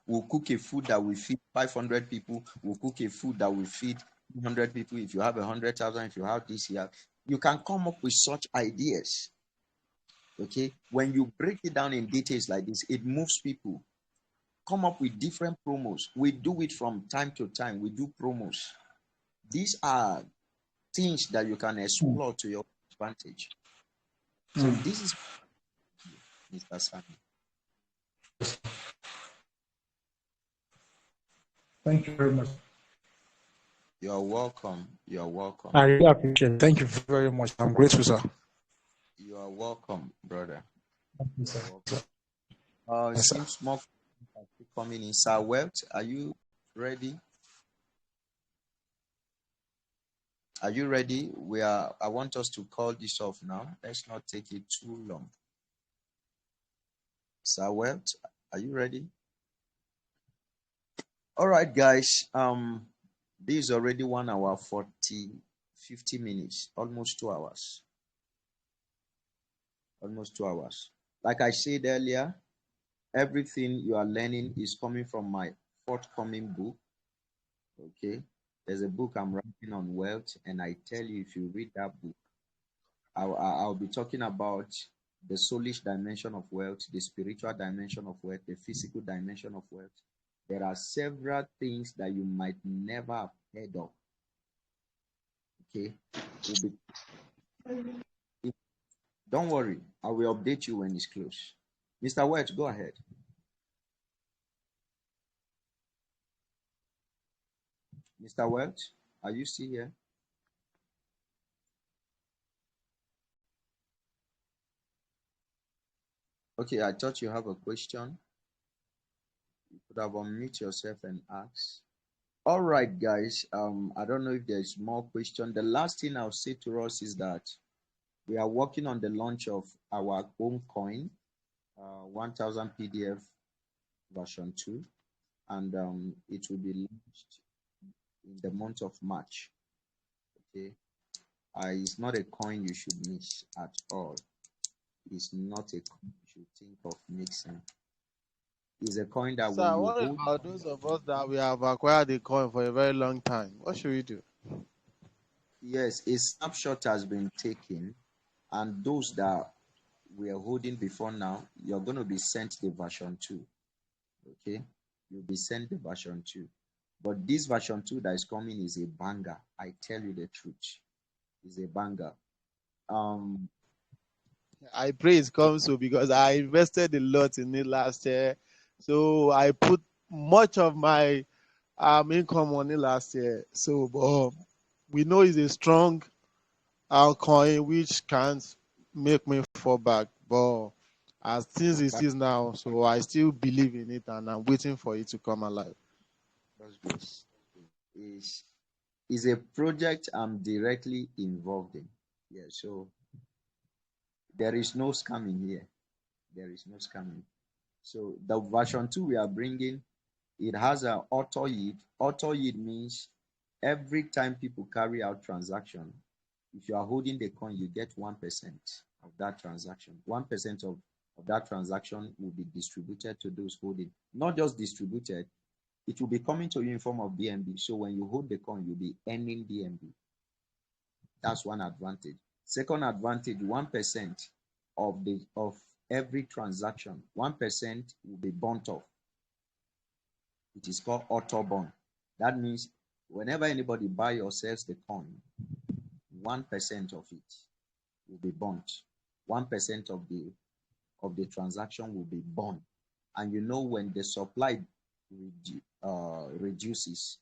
We'll cook a food that will feed 500 people. We'll cook a food that will feed 100 people. If you have 100,000, if you have this here, you can come up with such ideas. Okay, when you break it down in details like this, it moves people. Come up with different promos. We do it from time to time. We do promos. These are things that you can explore to your advantage. So this is Mr. Sami. Thank you very much. You're welcome. You're welcome. I really appreciate it. Thank you very much. I'm grateful, sir. You are welcome, brother. Thank you, sir. It seems more coming in. Sir Wealth, are you ready? Are you ready? I want us to call this off now. Let's not take it too long. Sir Wealth, are you ready? All right, guys. This is already 1 hour 50 minutes, almost 2 hours. Almost 2 hours. Like I said earlier, everything you are learning is coming from my forthcoming book. Okay. There's a book I'm writing on wealth, and I tell you, if you read that book, I'll be talking about the soulish dimension of wealth, the spiritual dimension of wealth, the physical dimension of wealth. There are several things that you might never have heard of. Okay. Don't worry, I will update you when it's close. Mr. White, go ahead. Mr. Welch, are you still here? Okay, I thought you have a question. You could have unmute yourself and ask. All right, guys. I don't know if there's more question. The last thing I'll say to us is that we are working on the launch of our own coin, 1000 PDF version 2, and it will be launched in the month of March. Okay, it's not a coin you should miss at all. It's not a coin you should think of mixing. It's a coin that Sir, will what hold. about those of us that we have acquired the coin for a very long time? What should we do? Yes, a snapshot has been taken, and those that we are holding before now, you're going to be sent the version 2. Okay, you'll be sent the version 2. But this version 2 that is coming is a banger. I tell you the truth. It's a banger. I pray it comes so, because I invested a lot in it last year. So I put much of my income on it last year. So we know it's a strong coin which can't make me fall back. But as things it is now, so I still believe in it, and I'm waiting for it to come alive. That's good. Is a project I'm directly involved in. Yeah, so there is no scamming here. There is no scamming. So the version 2 we are bringing, it has an auto yield. Auto yield means every time people carry out transaction, if you are holding the coin, you get 1% of that transaction. 1% of that transaction will be distributed to those holding. Not just distributed, it will be coming to you in form of BNB. So when you hold the coin, you'll be earning BNB. That's one advantage. Second advantage, 1% of every transaction, 1% will be burnt off. It is called auto burn. That means whenever anybody buys or sells the coin, 1% of it will be burnt. 1% of the transaction will be burned. And you know, when the supply reduces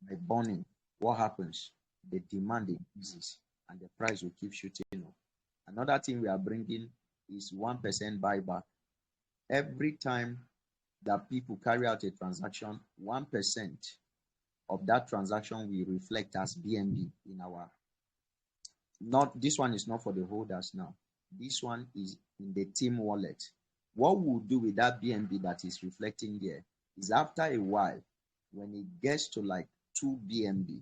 by burning, what happens? The demand increases and the price will keep shooting up. Another thing we are bringing is 1% buyback. Every time that people carry out a transaction, 1% of that transaction will reflect as BNB in not this one is not for the holders now. This one is in the team wallet. What we'll do with that BNB that is reflecting there is after a while, when it gets to like 2 BNB,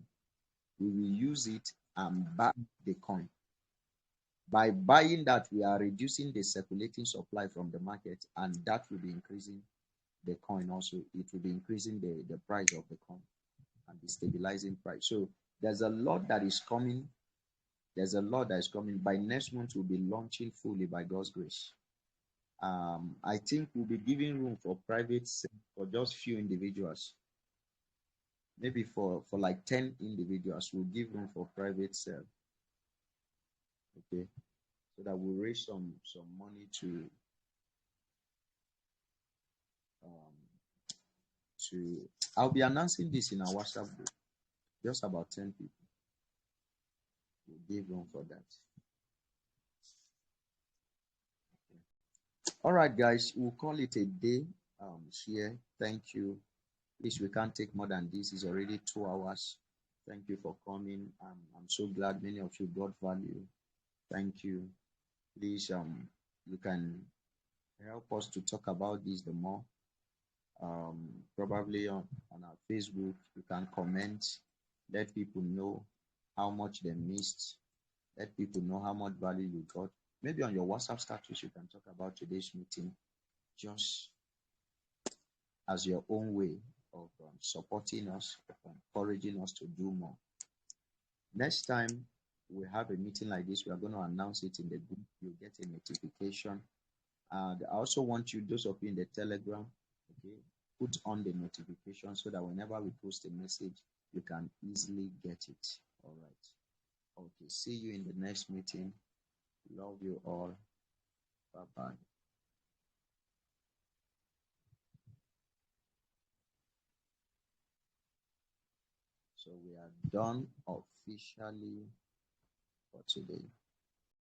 we will use it and buy the coin. By buying that, we are reducing the circulating supply from the market, and that will be increasing the coin also. It will be increasing the price of the coin and the stabilizing price. So there's a lot that is coming. There's a lot that is coming. By next month, we'll be launching fully by God's grace. I think we'll be giving room for private sale for just few individuals. Maybe for like 10 individuals, we'll give room for private sale. Okay, so that we'll raise some money to I'll be announcing this in our WhatsApp group. Just about 10 people. We'll give room for that. Okay. All right, guys, we'll call it a day here. Thank you. Please, we can't take more than this. It's already 2 hours. Thank you for coming. I'm so glad many of you got value. Thank you. Please, you can help us to talk about this the more. Probably on our Facebook, you can comment, let people know how much they missed, let people know how much value you got. Maybe on your WhatsApp status, you can talk about today's meeting, just as your own way of supporting us, encouraging us to do more. Next time we have a meeting like this, we are going to announce it in the group. You'll get a notification. And I also want you, those of you in the Telegram, okay, put on the notification so that whenever we post a message, you can easily get it. All right. Okay. See you in the next meeting. Love you all. Bye-bye. So we are done officially for today.